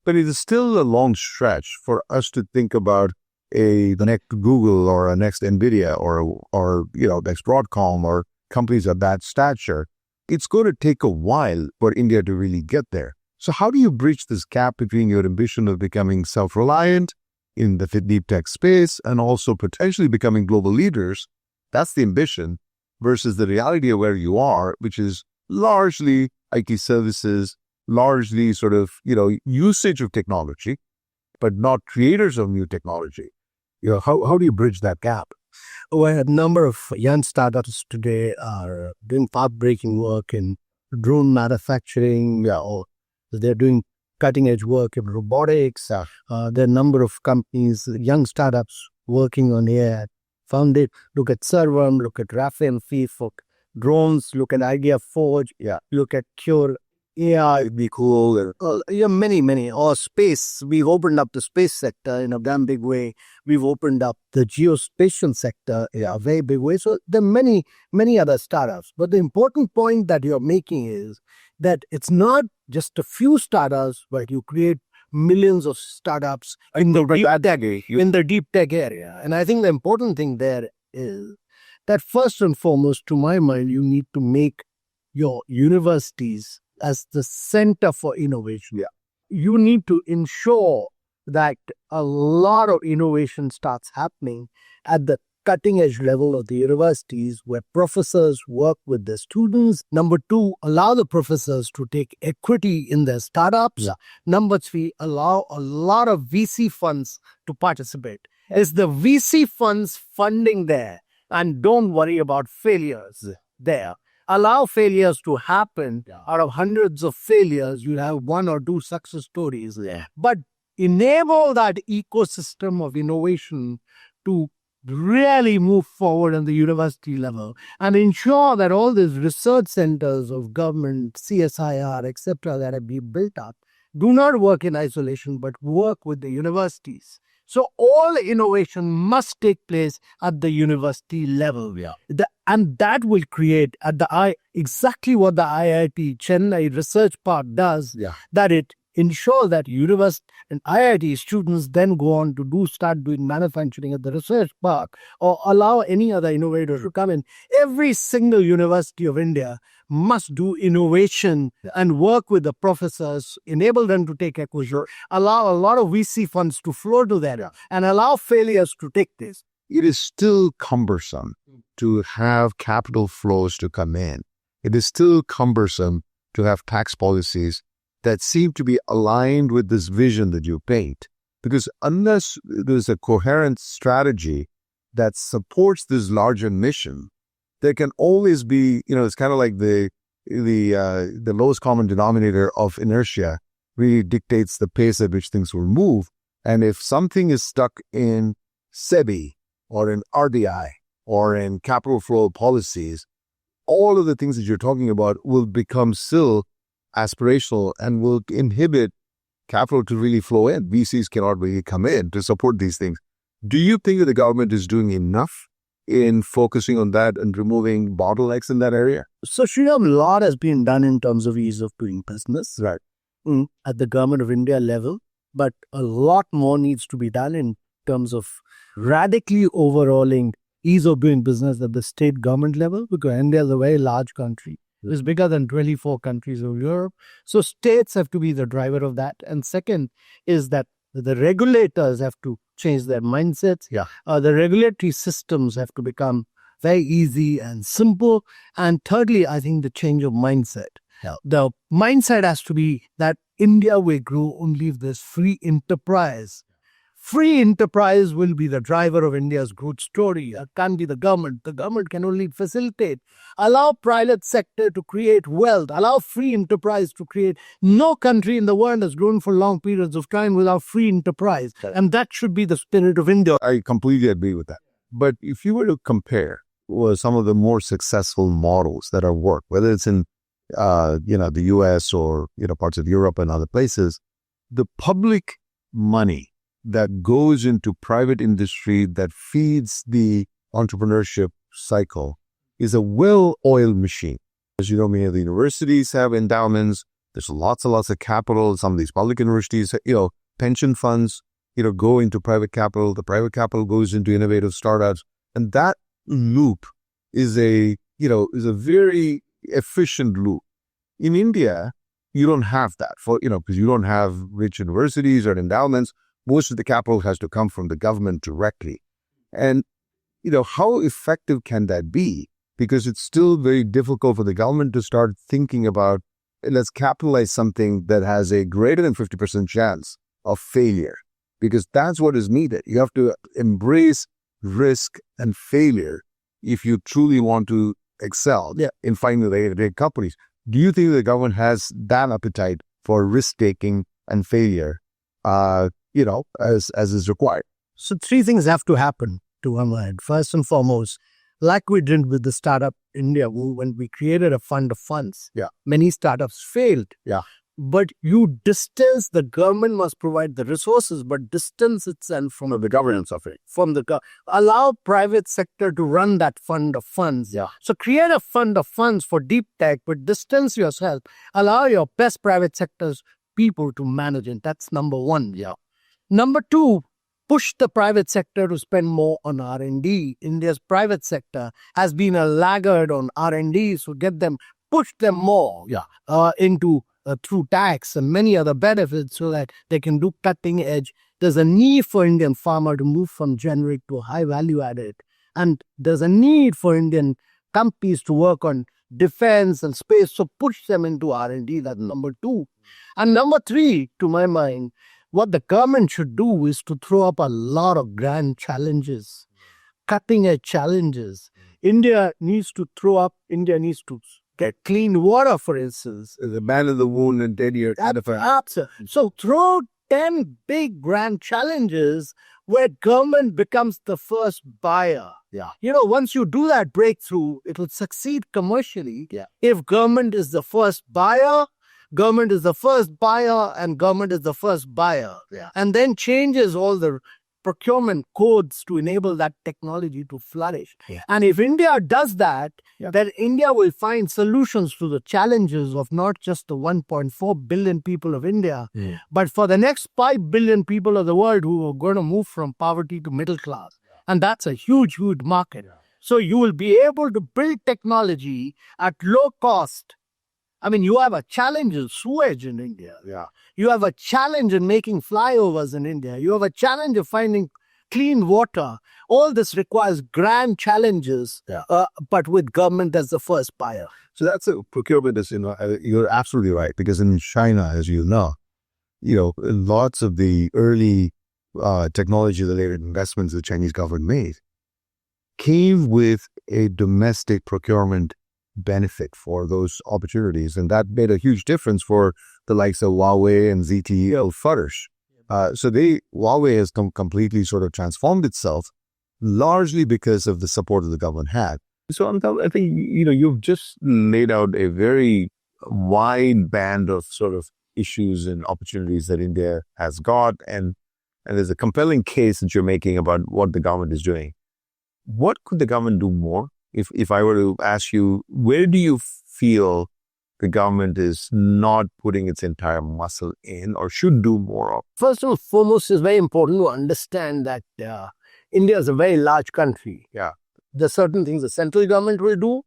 Speaker 5: But it is still a long stretch for us to think about the next Google or a next NVIDIA or next Broadcom or companies of that stature, it's going to take a while for India to really get there. So how do you bridge this gap between your ambition of becoming self-reliant in the deep tech space and also potentially becoming global leaders? That's the ambition versus the reality of where you are, which is largely IT services, largely sort of, usage of technology, but not creators of new technology. How do you bridge that gap?
Speaker 1: Well, a number of young startups today are doing path-breaking work in drone manufacturing, or they're doing cutting-edge work in robotics. There are a number of companies, young startups working on AI. Founded, look at Servam, look at Rafael Fee for drones, look at IdeaForge, look at Cure AI.
Speaker 5: It'd be cool.
Speaker 1: Many. Or space. We've opened up the space sector in a damn big way. We've opened up the geospatial sector in a very big way. So there are many other startups. But the important point that you're making is that it's not just a few startups, but you create millions of startups in the deep tech area. And I think the important thing there is that first and foremost, to my mind, you need to make your universities as the center for innovation. You need to ensure that a lot of innovation starts happening at the cutting edge level of the universities where professors work with their students. Number two, allow the professors to take equity in their startups. Number three, allow a lot of VC funds to participate. Is the VC funds funding there? And don't worry about failures there. Allow failures to happen. Out of hundreds of failures, you'll have one or two success stories. But enable that ecosystem of innovation to really move forward on the university level and ensure that all these research centers of government, CSIR, etc., that have been built up do not work in isolation but work with the universities. So all innovation must take place at the university level. And that will create exactly what the IIT Chennai Research Park does, that it ensure that university and IIT students then go on to start doing manufacturing at the research park or allow any other innovator to come in. Every single university of India must do innovation and work with the professors, enable them to take equity, allow a lot of VC funds to flow to that, and allow failures to take place.
Speaker 5: It is still cumbersome to have capital flows to come in. It is still cumbersome to have tax policies that seem to be aligned with this vision that you paint. Because unless there's a coherent strategy that supports this larger mission, there can always be, it's kind of like the lowest common denominator of inertia really dictates the pace at which things will move. And if something is stuck in SEBI or in RDI or in capital flow policies, all of the things that you're talking about will become still aspirational and will inhibit capital to really flow in. VCs cannot really come in to support these things. Do you think that the government is doing enough in focusing on that and removing bottlenecks in that area?
Speaker 1: So, Sriram, a lot has been done in terms of ease of doing business at the government of India level, but a lot more needs to be done in terms of radically overhauling ease of doing business at the state government level, because India is a very large country. It's bigger than 24 countries of Europe. So states have to be the driver of that. And second is that the regulators have to change their mindsets. The regulatory systems have to become very easy and simple. And thirdly, I think the change of mindset. The mindset has to be that India will grow only if there's free enterprise. Free enterprise will be the driver of India's growth story. It can't be the government. The government can only facilitate. Allow private sector to create wealth. Allow free enterprise to create. No country in the world has grown for long periods of time without free enterprise. And that should be the spirit of India.
Speaker 5: I completely agree with that. But if you were to compare some of the more successful models that are worked, whether it's in the US or parts of Europe and other places, the public money that goes into private industry that feeds the entrepreneurship cycle is a well-oiled machine. As you know, many of the universities have endowments. There's lots and lots of capital. Some of these public universities, pension funds. go into private capital. The private capital goes into innovative startups. And that loop is a very efficient loop. In India, you don't have that because you don't have rich universities or endowments. Most of the capital has to come from the government directly. And, how effective can that be? Because it's still very difficult for the government to start thinking about, let's capitalize something that has a greater than 50% chance of failure, because that's what is needed. You have to embrace risk and failure if you truly want to excel in finding the great companies. Do you think the government has that appetite for risk-taking and failure, as is required?
Speaker 1: So 3 things have to happen to our mind. First and foremost, like we did with the startup India, when we created a fund of funds, many startups failed. But you distance, the government must provide the resources, but distance itself from the governance of it. Allow private sector to run that fund of funds. So create a fund of funds for deep tech, but distance yourself. Allow your best private sectors people to manage it. That's number 1. Number 2, push the private sector to spend more on R&D. India's private sector has been a laggard on R&D, so push them more into through tax and many other benefits so that they can do cutting edge. There's a need for Indian farmer to move from generic to high value added. And there's a need for Indian companies to work on defense and space. So push them into R&D. That's number 2. And number 3, to my mind, what the government should do is to throw up a lot of grand challenges, cutting edge challenges. India needs to get clean water, for instance.
Speaker 5: The man in the moon and 10 years.
Speaker 1: So throw 10 big grand challenges where government becomes the first buyer. Once you do that breakthrough, it will succeed commercially. If government is the first buyer, government is the first buyer, and government is the first buyer. And then changes all the procurement codes to enable that technology to flourish. And if India does that, then India will find solutions to the challenges of not just the 1.4 billion people of India, but for the next 5 billion people of the world who are going to move from poverty to middle class. And that's a huge, huge market. So you will be able to build technology at low cost. I mean, you have a challenge in sewage in India. You have a challenge in making flyovers in India. You have a challenge of finding clean water. All this requires grand challenges, but with government as the first buyer.
Speaker 5: So that's a procurement is, you're absolutely right. Because in China, as you know, lots of the early technology-related investments the Chinese government made came with a domestic procurement benefit for those opportunities. And that made a huge difference for the likes of Huawei and ZTE and Flourish. So Huawei has completely sort of transformed itself largely because of the support that the government had. So I think, you've just laid out a very wide band of sort of issues and opportunities that India has got. And there's a compelling case that you're making about what the government is doing. What could the government do more? If I were to ask you, where do you feel the government is not putting its entire muscle in or should do more of?
Speaker 1: First and foremost, it's very important to understand that India is a very large country. There's certain things the central government will do,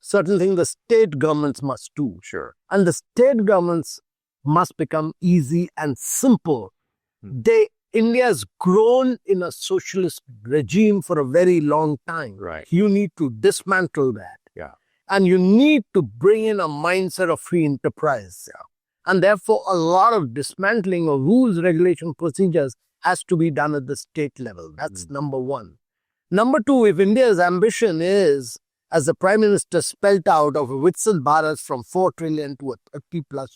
Speaker 1: certain things the state governments must do. And the state governments must become easy and simple. India has grown in a socialist regime for a very long time. You need to dismantle that. And you need to bring in a mindset of free enterprise. And therefore, a lot of dismantling of rules, regulation, procedures has to be done at the state level. That's number 1. Number 2, if India's ambition is, as the Prime Minister spelled out, of a Viksit Bharat from 4 trillion to a $30+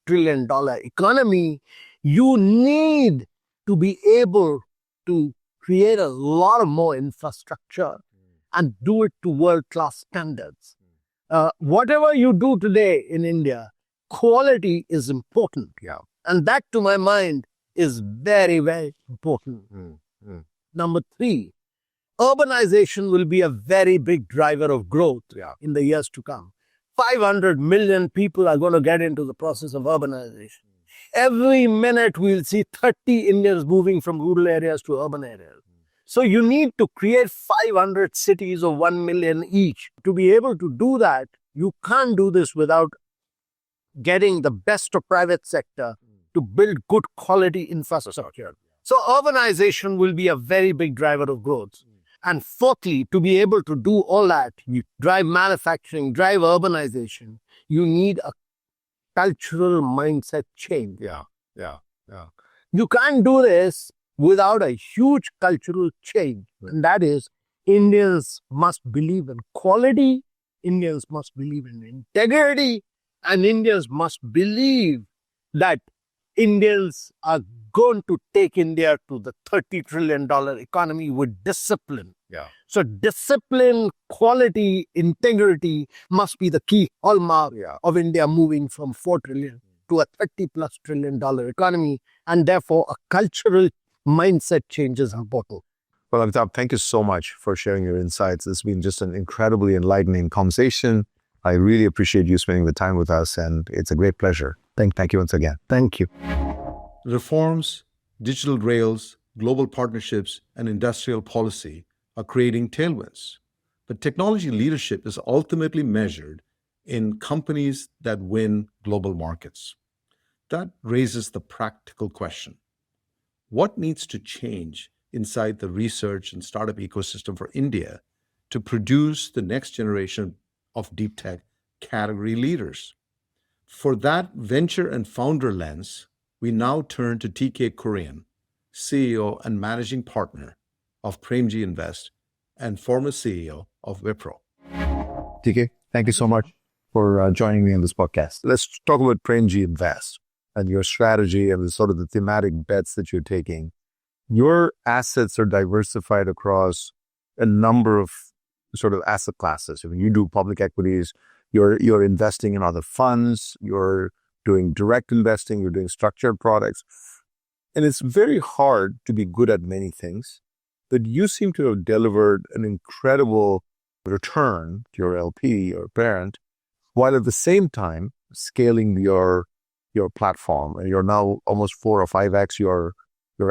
Speaker 1: trillion economy, you need to be able to create a lot of more infrastructure and do it to world-class standards. Whatever you do today in India, quality is important. And that, to my mind, is very, very important. Number 3, urbanization will be a very big driver of growth in the years to come. 500 million people are going to get into the process of urbanization. every minute we'll see 30 Indians moving from rural areas to urban areas. So you need to create 500 cities of 1 million each. To be able to do that, you can't do this without getting the best of private sector to build good quality infrastructure. So urbanization will be a very big driver of growth. And fourthly, to be able to do all that, you drive manufacturing, drive urbanization, you need a cultural mindset change.
Speaker 5: Yeah.
Speaker 1: You can't do this without a huge cultural change. And that is, Indians must believe in quality, Indians must believe in integrity, and Indians must believe that Indians are going to take India to the $30 trillion economy with discipline.
Speaker 5: Yeah.
Speaker 1: So discipline, quality, integrity must be the key hallmark of India moving from 4 trillion to a $30+ trillion economy. And therefore, a cultural mindset change is important.
Speaker 5: Well, Amitabh, thank you so much for sharing your insights. It's been just an incredibly enlightening conversation. I really appreciate you spending the time with us, and it's a great pleasure. Thank you once again.
Speaker 1: Thank you.
Speaker 4: Reforms, digital rails, global partnerships, and industrial policy are creating tailwinds. But technology leadership is ultimately measured in companies that win global markets. That raises the practical question: what needs to change inside the research and startup ecosystem for India to produce the next generation of deep tech category leaders? For that venture and founder lens, we now turn to TK Kurian, CEO and managing partner of Premji Invest and former CEO of Wipro.
Speaker 5: TK, thank you so much for joining me on this podcast. Let's talk about Premji Invest and your strategy and the sort of the thematic bets that you're taking. Your assets are diversified across a number of sort of asset classes. I mean, you do public equities, you're investing in other funds, you're doing direct investing, you're doing structured products. And it's very hard to be good at many things, but you seem to have delivered an incredible return to your LP, your parent, while at the same time scaling your platform. And you're now almost 4 or 5x your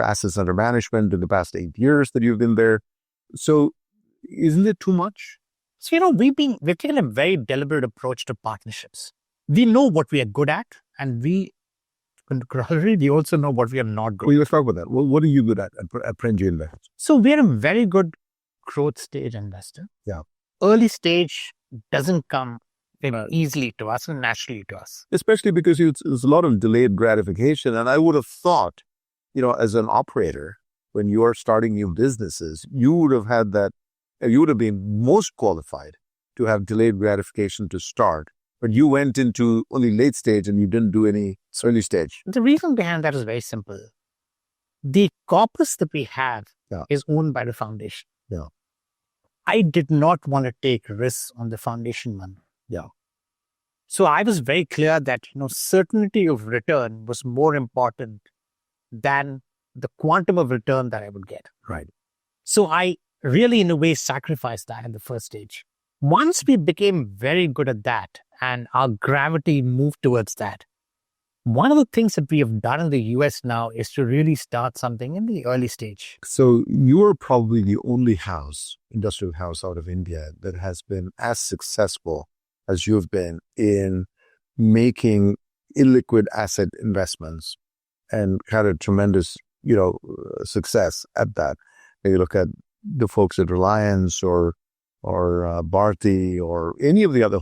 Speaker 5: assets under management in the past 8 years that you've been there. So isn't it too much?
Speaker 3: So, we've taken a very deliberate approach to partnerships. We know what we are good at, and we also know what we are not good at.
Speaker 5: Well, let's talk about that. Well, what are you good at Premji Invest?
Speaker 3: So we're a very good growth stage investor.
Speaker 5: Yeah.
Speaker 3: Early stage doesn't come very easily to us and naturally to us.
Speaker 5: Especially because there's a lot of delayed gratification. And I would have thought, as an operator, when you are starting new businesses, you would have had that, you would have been most qualified to have delayed gratification to start. But you went into only late stage and you didn't do any early stage.
Speaker 3: The reason behind that is very simple. The corpus that we have is owned by the foundation.
Speaker 5: Yeah.
Speaker 3: I did not want to take risks on the foundation money.
Speaker 5: Yeah.
Speaker 3: So I was very clear that, certainty of return was more important than the quantum of return that I would get.
Speaker 5: Right.
Speaker 3: So I really, in a way, sacrificed that in the first stage. Once we became very good at that and our gravity moved towards that, one of the things that we have done in the US now is to really start something in the early stage.
Speaker 5: So you are probably the only industrial house out of India that has been as successful as you've been in making illiquid asset investments and had a tremendous, success at that. You look at the folks at Reliance or Bharti or any of the other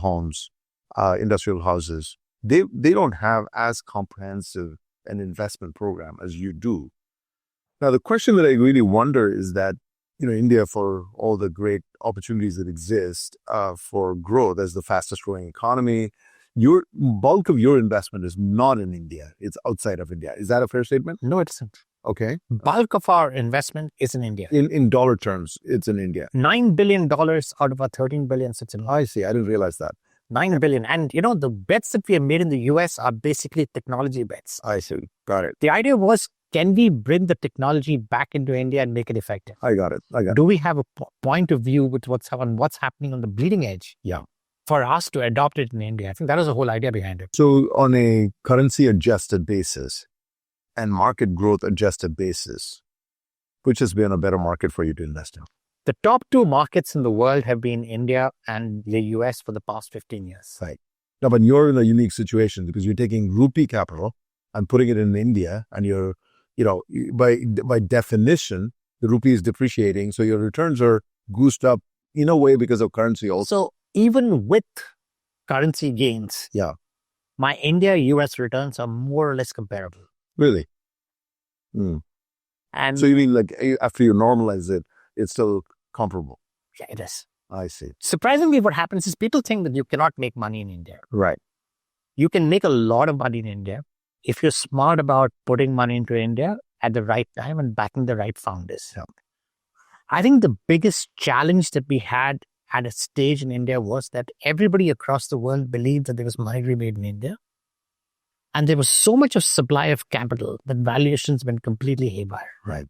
Speaker 5: industrial houses, they don't have as comprehensive an investment program as you do. Now, the question that I really wonder is that, India, for all the great opportunities that exist for growth as the fastest growing economy, your bulk of your investment is not in India. It's outside of India. Is that a fair statement?
Speaker 3: No, it isn't.
Speaker 5: Okay.
Speaker 3: Bulk of our investment is in India.
Speaker 5: In dollar terms, it's in India.
Speaker 3: $9 billion out of our $13 billion sits in India.
Speaker 5: I see. I didn't realize that.
Speaker 3: $9 billion. And, the bets that we have made in the US are basically technology bets.
Speaker 5: I see. Got it.
Speaker 3: The idea was, can we bring the technology back into India and make it effective?
Speaker 5: I got it.
Speaker 3: Do we have a point of view with what's happening on the bleeding edge?
Speaker 5: Yeah.
Speaker 3: For us to adopt it in India. I think that was the whole idea behind it.
Speaker 5: So on a currency adjusted basis, and market growth adjusted basis, which has been a better market for you to invest in?
Speaker 3: The top two markets in the world have been India and the US for the past 15 years.
Speaker 5: Right. Now, but you're in a unique situation because you're taking rupee capital and putting it in India, and you're, by definition, the rupee is depreciating. So your returns are goosed up in a way because of currency also.
Speaker 3: So even with currency gains,
Speaker 5: Yeah.
Speaker 3: my India-US returns are more or less comparable.
Speaker 5: Really?
Speaker 3: And
Speaker 5: So you mean like after you normalize it, it's still comparable?
Speaker 3: yeah, it is.
Speaker 5: I see.
Speaker 3: Surprisingly, what happens is people think that you cannot make money in India.
Speaker 5: Right.
Speaker 3: You can make a lot of money in India if you're smart about putting money into India at the right time and backing the right founders.
Speaker 5: Yeah.
Speaker 3: I think the biggest challenge that we had at a stage in India was that everybody across the world believed that there was money to be made in India. And there was so much of supply of capital that valuations went completely haywire.
Speaker 5: Right.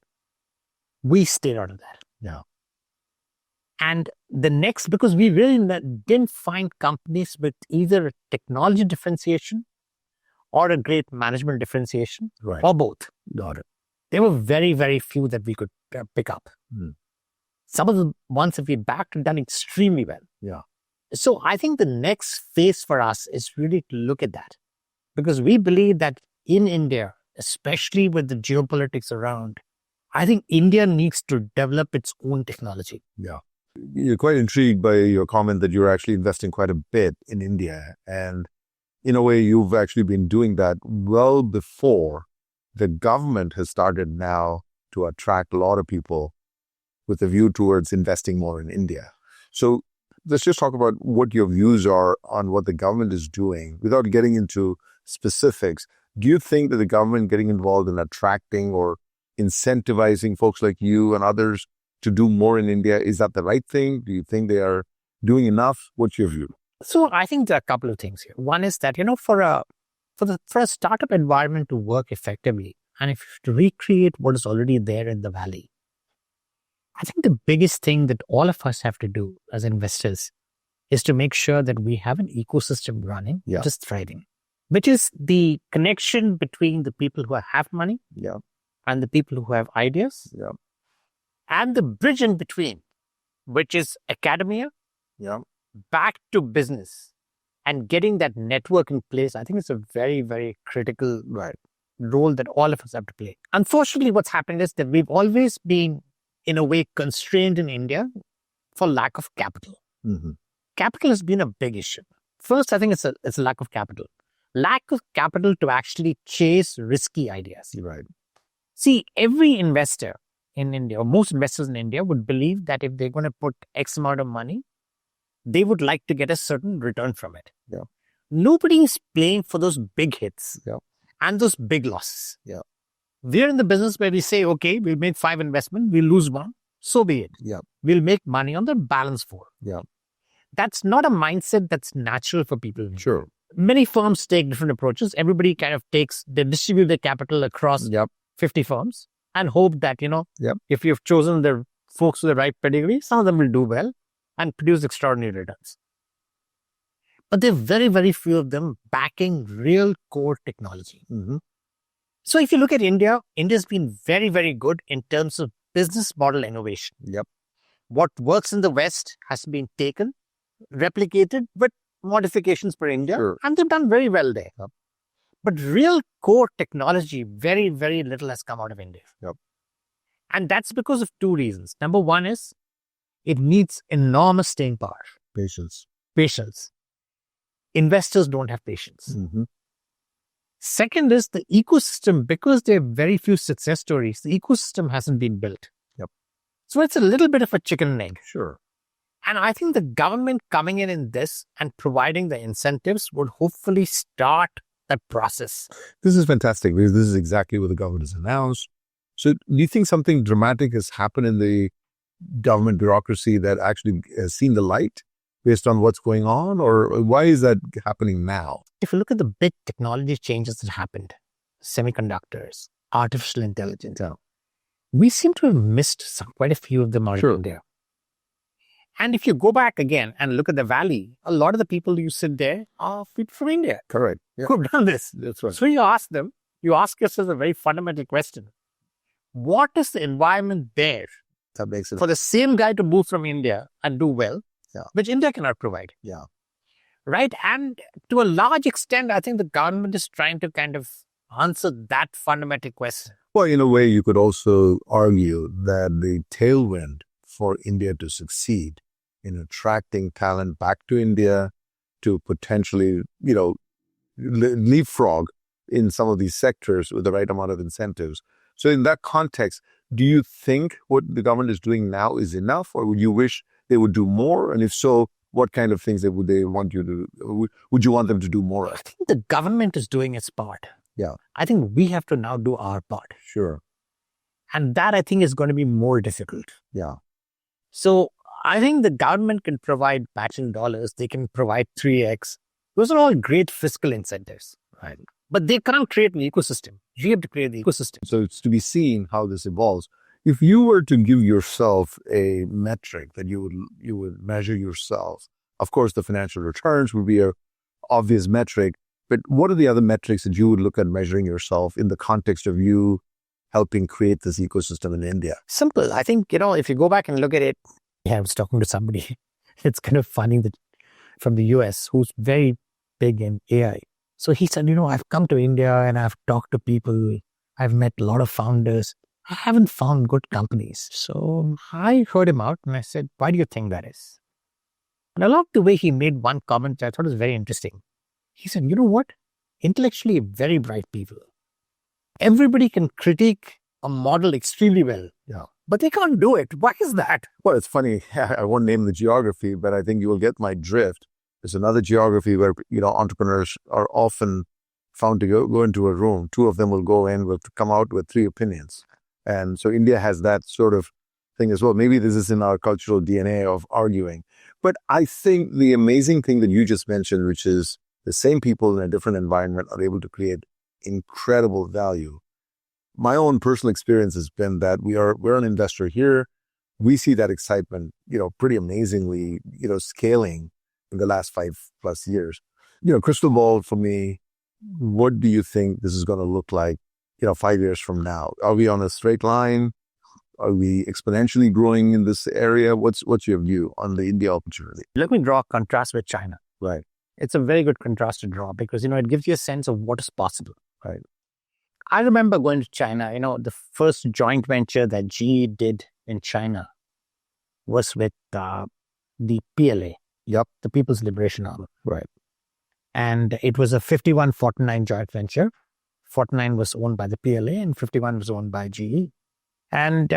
Speaker 3: We stayed out of that.
Speaker 5: Yeah.
Speaker 3: And the next, because we really didn't find companies with either a technology differentiation or a great management differentiation,
Speaker 5: Right.
Speaker 3: or both.
Speaker 5: Got it.
Speaker 3: There were very, very few that we could pick up. Some of the ones that we backed have done extremely well.
Speaker 5: Yeah.
Speaker 3: So I think the next phase for us is really to look at that, because we believe that in India, especially with the geopolitics around, I think India needs to develop its own technology.
Speaker 5: Yeah. You're quite intrigued by your comment that you're actually investing quite a bit in India. And in a way, you've actually been doing that well before the government has started now to attract a lot of people with a view towards investing more in India. So let's just talk about what your views are on what the government is doing without getting into specifics. Do you think that the government getting involved in attracting or incentivizing folks like you and others to do more in India, is that the right thing? Do you think they are doing enough? What's your view?
Speaker 3: So I think there are a couple of things here. One is that, for a startup environment to work effectively, and if to recreate what is already there in the valley, I think the biggest thing that all of us have to do as investors is to make sure that we have an ecosystem running, just thriving, which is the connection between the people who have money and the people who have ideas, and the bridge in between, which is academia back to business, and getting that network in place. I think it's a very, very critical role that all of us have to play. Unfortunately, what's happened is that we've always been, in a way, constrained in India for lack of capital. Capital has been a big issue. First, I think it's a lack of capital. Lack of capital to actually chase risky ideas.
Speaker 5: Right.
Speaker 3: See, every investor in India, or most investors in India, would believe that if they're going to put X amount of money, they would like to get a certain return from it.
Speaker 5: Yeah.
Speaker 3: Nobody is playing for those big hits and those big losses.
Speaker 5: Yeah.
Speaker 3: We're in the business where we say, okay, we'll make 5 investments, we'll lose 1, so be it.
Speaker 5: Yeah.
Speaker 3: We'll make money on the balance 4.
Speaker 5: Yeah.
Speaker 3: That's not a mindset that's natural for people.
Speaker 5: Sure.
Speaker 3: Many firms take different approaches. Everybody kind of they distribute their capital across 50 firms and hope that, if you've chosen the folks with the right pedigree, some of them will do well and produce extraordinary returns. But there are very, very few of them backing real core technology. So if you look at India, India's been very, very good in terms of business model innovation. What works in the West has been taken, replicated with modifications for India, and they've done very well there. But real core technology, very, very little has come out of India. And that's because of 2 reasons. Number one is it needs enormous staying power. Patience. Investors don't have patience. Second is the ecosystem, because there are very few success stories, the ecosystem hasn't been built. So it's a little bit of a chicken and egg. And I think the government coming in this and providing the incentives would hopefully start that process.
Speaker 5: This is fantastic because this is exactly what the government has announced. So do you think something dramatic has happened in the government bureaucracy that actually has seen the light based on what's going on? Or why is that happening now?
Speaker 3: If you look at the big technology changes that happened, semiconductors, artificial intelligence, we seem to have missed quite a few of them out in India. And if you go back again and look at the valley, a lot of the people you sit there are people from India.
Speaker 5: Correct.
Speaker 3: Who've done this.
Speaker 5: That's right.
Speaker 3: So you ask them, you ask yourself a very fundamental question. What is the environment there
Speaker 5: That makes it.
Speaker 3: for the same guy to move from India and do well,
Speaker 5: Yeah.
Speaker 3: which India cannot provide?
Speaker 5: Yeah.
Speaker 3: Right? And to a large extent, I think the government is trying to kind of answer that fundamental question.
Speaker 5: Well, in a way, you could also argue that the tailwind for India to succeed in attracting talent back to India to potentially, leapfrog in some of these sectors with the right amount of incentives. So in that context, do you think what the government is doing now is enough, or would you wish they would do more? And if so, what kind of things would they want you to, would you want them to do more
Speaker 3: I
Speaker 5: of?
Speaker 3: think the government is doing its part.
Speaker 5: Yeah.
Speaker 3: I think we have to now do our part.
Speaker 5: Sure.
Speaker 3: And that, I think, is going to be more difficult.
Speaker 5: Yeah.
Speaker 3: So I think the government can provide matching dollars. They can provide 3x. Those are all great fiscal incentives.
Speaker 5: Right.
Speaker 3: But they can't create an ecosystem. You have to create the ecosystem.
Speaker 5: So it's to be seen how this evolves. If you were to give yourself a metric that you would measure yourself, of course, the financial returns would be a obvious metric. But what are the other metrics that you would look at measuring yourself in the context of you helping create this ecosystem in India?
Speaker 3: Simple. I think, if you go back and look at it, I was talking to somebody. It's kind of funny that from the US who's very big in AI. So he said, I've come to India and I've talked to people. I've met a lot of founders. I haven't found good companies. So I heard him out and I said, why do you think that is? And I loved the way he made one comment that I thought was very interesting. He said, you know what? Intellectually very bright people. Everybody can critique a model extremely well.
Speaker 5: Yeah.
Speaker 3: But they can't do it. Why is that?
Speaker 5: Well, it's funny. I won't name the geography, but I think you will get my drift. There's another geography where, entrepreneurs are often found to go into a room. Two of them will go in, will come out with 3 opinions. And so India has that sort of thing as well. Maybe this is in our cultural DNA of arguing. But I think the amazing thing that you just mentioned, which is the same people in a different environment are able to create incredible value. My own personal experience has been that we're an investor here. We see that excitement, pretty amazingly, scaling in the last 5+ years. Crystal ball for me, what do you think this is going to look like, 5 years from now? Are we on a straight line? Are we exponentially growing in this area? What's your view on the India opportunity?
Speaker 3: Let me draw a contrast with China.
Speaker 5: Right.
Speaker 3: It's a very good contrast to draw because, it gives you a sense of what is possible.
Speaker 5: Right.
Speaker 3: I remember going to China, the first joint venture that GE did in China was with the PLA.
Speaker 5: Yep.
Speaker 3: The People's Liberation Army.
Speaker 5: Right.
Speaker 3: And it was a 51-49 joint venture. 49 was owned by the PLA and 51 was owned by GE. And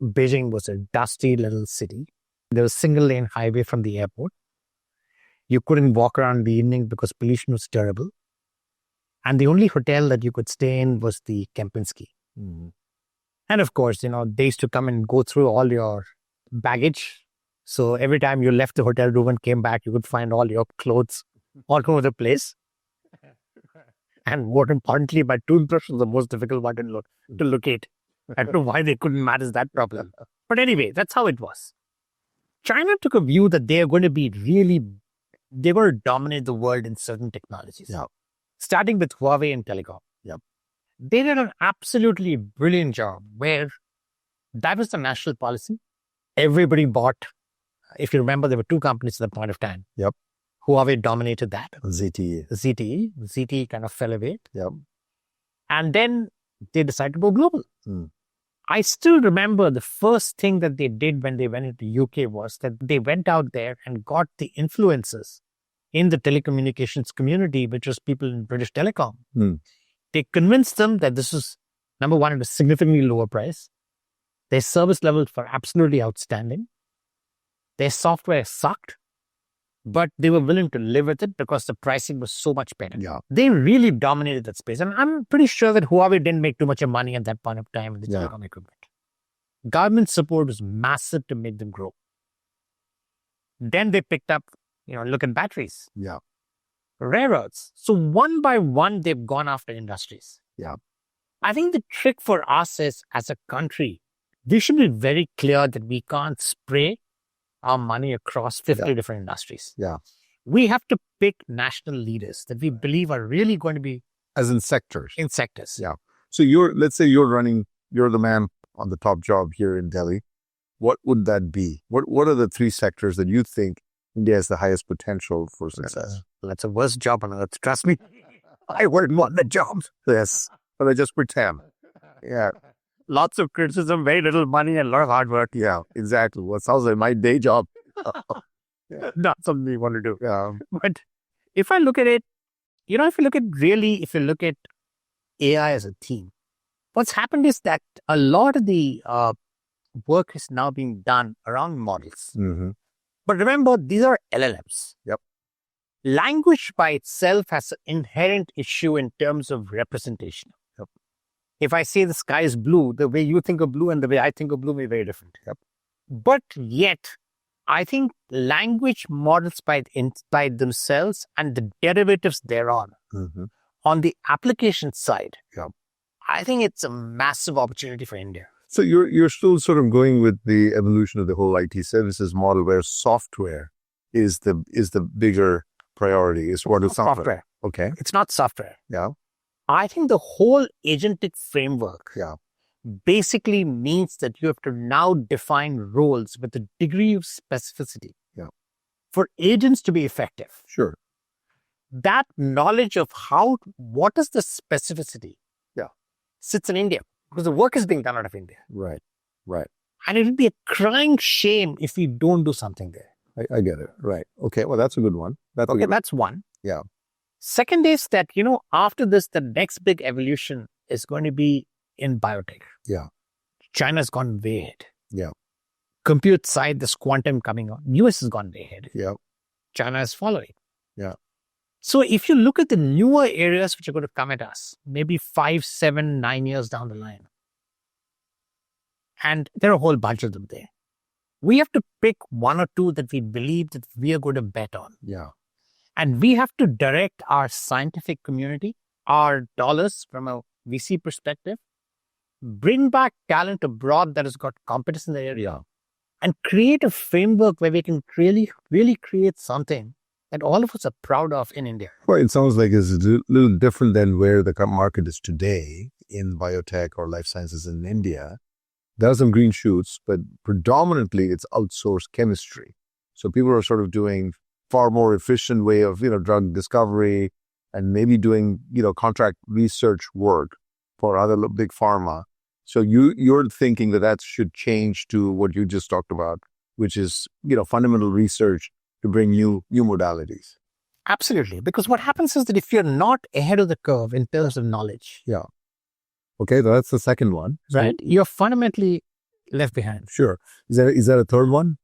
Speaker 3: Beijing was a dusty little city. There was a single-lane highway from the airport. You couldn't walk around in the evening because pollution was terrible. And the only hotel that you could stay in was the Kempinski.
Speaker 5: Mm-hmm.
Speaker 3: And of course, they used to come and go through all your baggage. So every time you left the hotel room and came back, you could find all your clothes all over the place. And more importantly, my toothbrush was the most difficult one to locate. I don't know why they couldn't manage that problem. But anyway, that's how it was. China took a view that they are going to they're going to dominate the world in certain technologies.
Speaker 5: Yeah.
Speaker 3: Starting with Huawei and telecom.
Speaker 5: Yep.
Speaker 3: They did an absolutely brilliant job where that was the national policy. Everybody bought, if you remember, there were 2 companies at the point of time.
Speaker 5: Yep.
Speaker 3: Huawei dominated that.
Speaker 5: ZTE.
Speaker 3: ZTE kind of fell away.
Speaker 5: Yep.
Speaker 3: And then they decided to go global.
Speaker 5: Mm.
Speaker 3: I still remember the first thing that they did when they went into UK was that they went out there and got the influencers in the telecommunications community, which was people in British Telecom.
Speaker 5: Mm.
Speaker 3: They convinced them that this was, number one, at a significantly lower price. Their service levels were absolutely outstanding. Their software sucked, but they were willing to live with it because the pricing was so much better.
Speaker 5: Yeah.
Speaker 3: They really dominated that space. And I'm pretty sure that Huawei didn't make too much of money at that point of time in the telecom equipment. Government support was massive to make them grow. Then they picked up, look at batteries.
Speaker 5: Yeah.
Speaker 3: Rare earths. So one by one, they've gone after industries.
Speaker 5: Yeah.
Speaker 3: I think the trick for us is, as a country, we should be very clear that we can't spray our money across 50 different industries.
Speaker 5: Yeah.
Speaker 3: We have to pick national leaders that we believe are really going to be
Speaker 5: As in sectors.
Speaker 3: in sectors.
Speaker 5: Yeah. So let's say you're the man on the top job here in Delhi. What would that be? What are the 3 sectors that you think India has the highest potential for success?
Speaker 3: That's the worst job on earth. Trust me. I wouldn't want the job.
Speaker 5: Yes. But I just pretend. Yeah.
Speaker 3: Lots of criticism, very little money, and a lot of hard work.
Speaker 5: Yeah, exactly. Well, sounds like my day job.
Speaker 3: Not something you want to do.
Speaker 5: Yeah.
Speaker 3: But if I look at it, if you look at AI as a theme, what's happened is that a lot of the work is now being done around models.
Speaker 5: Mm-hmm.
Speaker 3: But remember, these are LLMs.
Speaker 5: Yep.
Speaker 3: Language by itself has an inherent issue in terms of representation.
Speaker 5: Yep.
Speaker 3: If I say the sky is blue, the way you think of blue and the way I think of blue may be very different.
Speaker 5: Yep.
Speaker 3: But yet, I think language models by themselves and the derivatives thereon,
Speaker 5: Mm-hmm.
Speaker 3: on the application side,
Speaker 5: Yep.
Speaker 3: I think it's a massive opportunity for India.
Speaker 5: So you're still sort of going with the evolution of the whole IT services model, where software is the bigger priority. Is what is software? Okay.
Speaker 3: It's not software.
Speaker 5: Yeah.
Speaker 3: I think the whole agentic framework
Speaker 5: Yeah.
Speaker 3: basically means that you have to now define roles with a degree of specificity.
Speaker 5: Yeah.
Speaker 3: For agents to be effective.
Speaker 5: Sure.
Speaker 3: That knowledge of what is the specificity?
Speaker 5: Yeah.
Speaker 3: Sits in India, because the work is being done out of India.
Speaker 5: Right. Right.
Speaker 3: And it would be a crying shame if we don't do something there.
Speaker 5: I get it. Right. Okay. Well, that's a good one.
Speaker 3: That's one.
Speaker 5: Yeah.
Speaker 3: Second is that, after this, the next big evolution is going to be in biotech.
Speaker 5: Yeah.
Speaker 3: China's gone way ahead.
Speaker 5: Yeah.
Speaker 3: Compute side, there's quantum coming on. US has gone way ahead.
Speaker 5: Yeah.
Speaker 3: China is following.
Speaker 5: Yeah.
Speaker 3: So if you look at the newer areas which are going to come at us, maybe 5, 7, 9 years down the line, and there are a whole bunch of them there, we have to pick 1 or 2 that we believe that we are going to bet on.
Speaker 5: Yeah.
Speaker 3: And we have to direct our scientific community, our dollars from a VC perspective, bring back talent abroad that has got competence in the area, and create a framework where we can really, really create something that all of us are proud of in India.
Speaker 5: Well, it sounds like it's a little different than where the market is today in biotech or life sciences in India. There are some green shoots, but predominantly it's outsourced chemistry. So people are sort of doing far more efficient way of, drug discovery and maybe doing, contract research work for other big pharma. So you're thinking that should change to what you just talked about, which is, fundamental research to bring new modalities.
Speaker 3: Absolutely. Because what happens is that if you're not ahead of the curve in terms of knowledge,
Speaker 5: Yeah. Okay, that's the second one.
Speaker 3: right, you're fundamentally left behind.
Speaker 5: Sure. Is there a third one?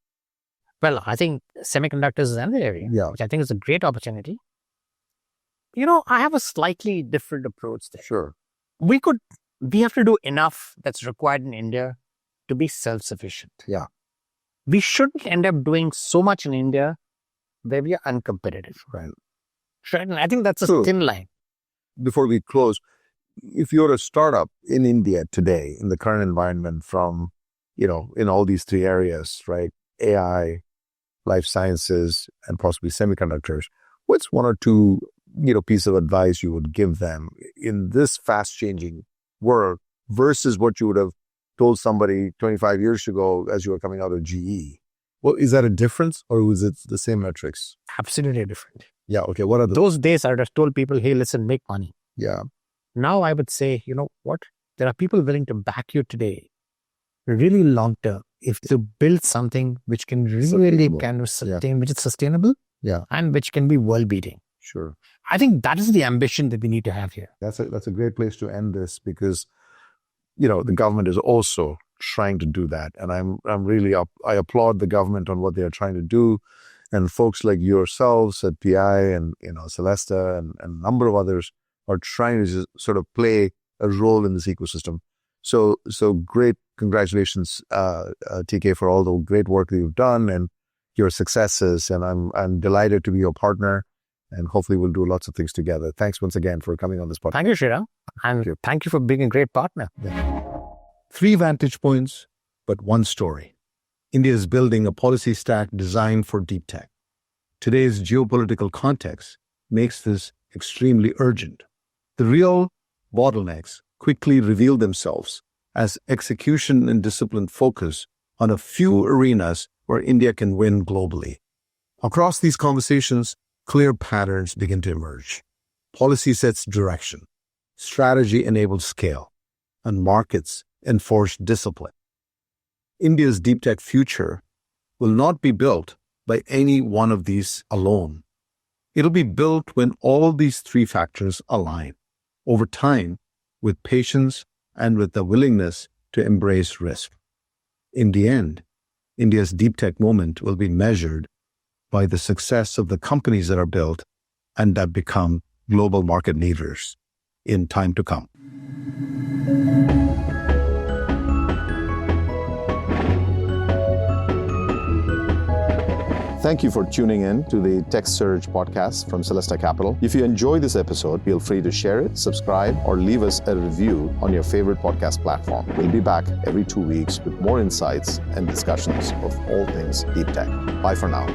Speaker 3: Well, I think semiconductors is another area,
Speaker 5: Yeah.
Speaker 3: which I think is a great opportunity. I have a slightly different approach there.
Speaker 5: Sure.
Speaker 3: We have to do enough that's required in India to be self-sufficient.
Speaker 5: Yeah.
Speaker 3: We shouldn't end up doing so much in India where we are uncompetitive.
Speaker 5: Right.
Speaker 3: Right? And I think that's a
Speaker 5: True.
Speaker 3: thin line.
Speaker 5: Before we close, if you're a startup in India today, in the current environment from, in all these 3 areas, right? AI, life sciences, and possibly semiconductors, what's 1 or 2, piece of advice you would give them in this fast changing world versus what you would have told somebody 25 years ago as you were coming out of GE? Well, is that a difference or was it the same metrics?
Speaker 3: Absolutely different.
Speaker 5: Yeah. Okay. What are
Speaker 3: Those days I would have told people, hey, listen, make money.
Speaker 5: Yeah.
Speaker 3: Now I would say, you know what? There are people willing to back you today, really long term, if to build something which can really
Speaker 5: Sustainable.
Speaker 3: kind of sustain, which is sustainable,
Speaker 5: Yeah.
Speaker 3: and which can be world beating.
Speaker 5: Sure.
Speaker 3: I think that is the ambition that we need to have here.
Speaker 5: That's a great place to end this because, the government is also trying to do that. And I'm really I applaud the government on what they are trying to do. And folks like yourselves at PI and, Celesta and a number of others are trying to just sort of play a role in this ecosystem. So great congratulations, TK, for all the great work that you've done and your successes. And I'm delighted to be your partner. And hopefully we'll do lots of things together. Thanks once again for coming on this podcast.
Speaker 3: Thank you, Sriram. And thank you for being a great partner.
Speaker 5: 3 vantage points, but 1 story. India is building a policy stack designed for deep tech. Today's geopolitical context makes this extremely urgent. The real bottlenecks quickly reveal themselves as execution and discipline focus on a few arenas where India can win globally. Across these conversations, clear patterns begin to emerge. Policy sets direction, strategy enables scale, and markets enforce discipline. India's deep tech future will not be built by any one of these alone. It'll be built when all these three factors align over time with patience and with the willingness to embrace risk. In the end, India's deep tech moment will be measured by the success of the companies that are built and that become global market leaders in time to come.
Speaker 4: Thank you for tuning in to the TechSurge podcast from Celesta Capital. If you enjoy this episode, feel free to share it, subscribe, or leave us a review on your favorite podcast platform. We'll be back every 2 weeks with more insights and discussions of all things deep tech. Bye for now.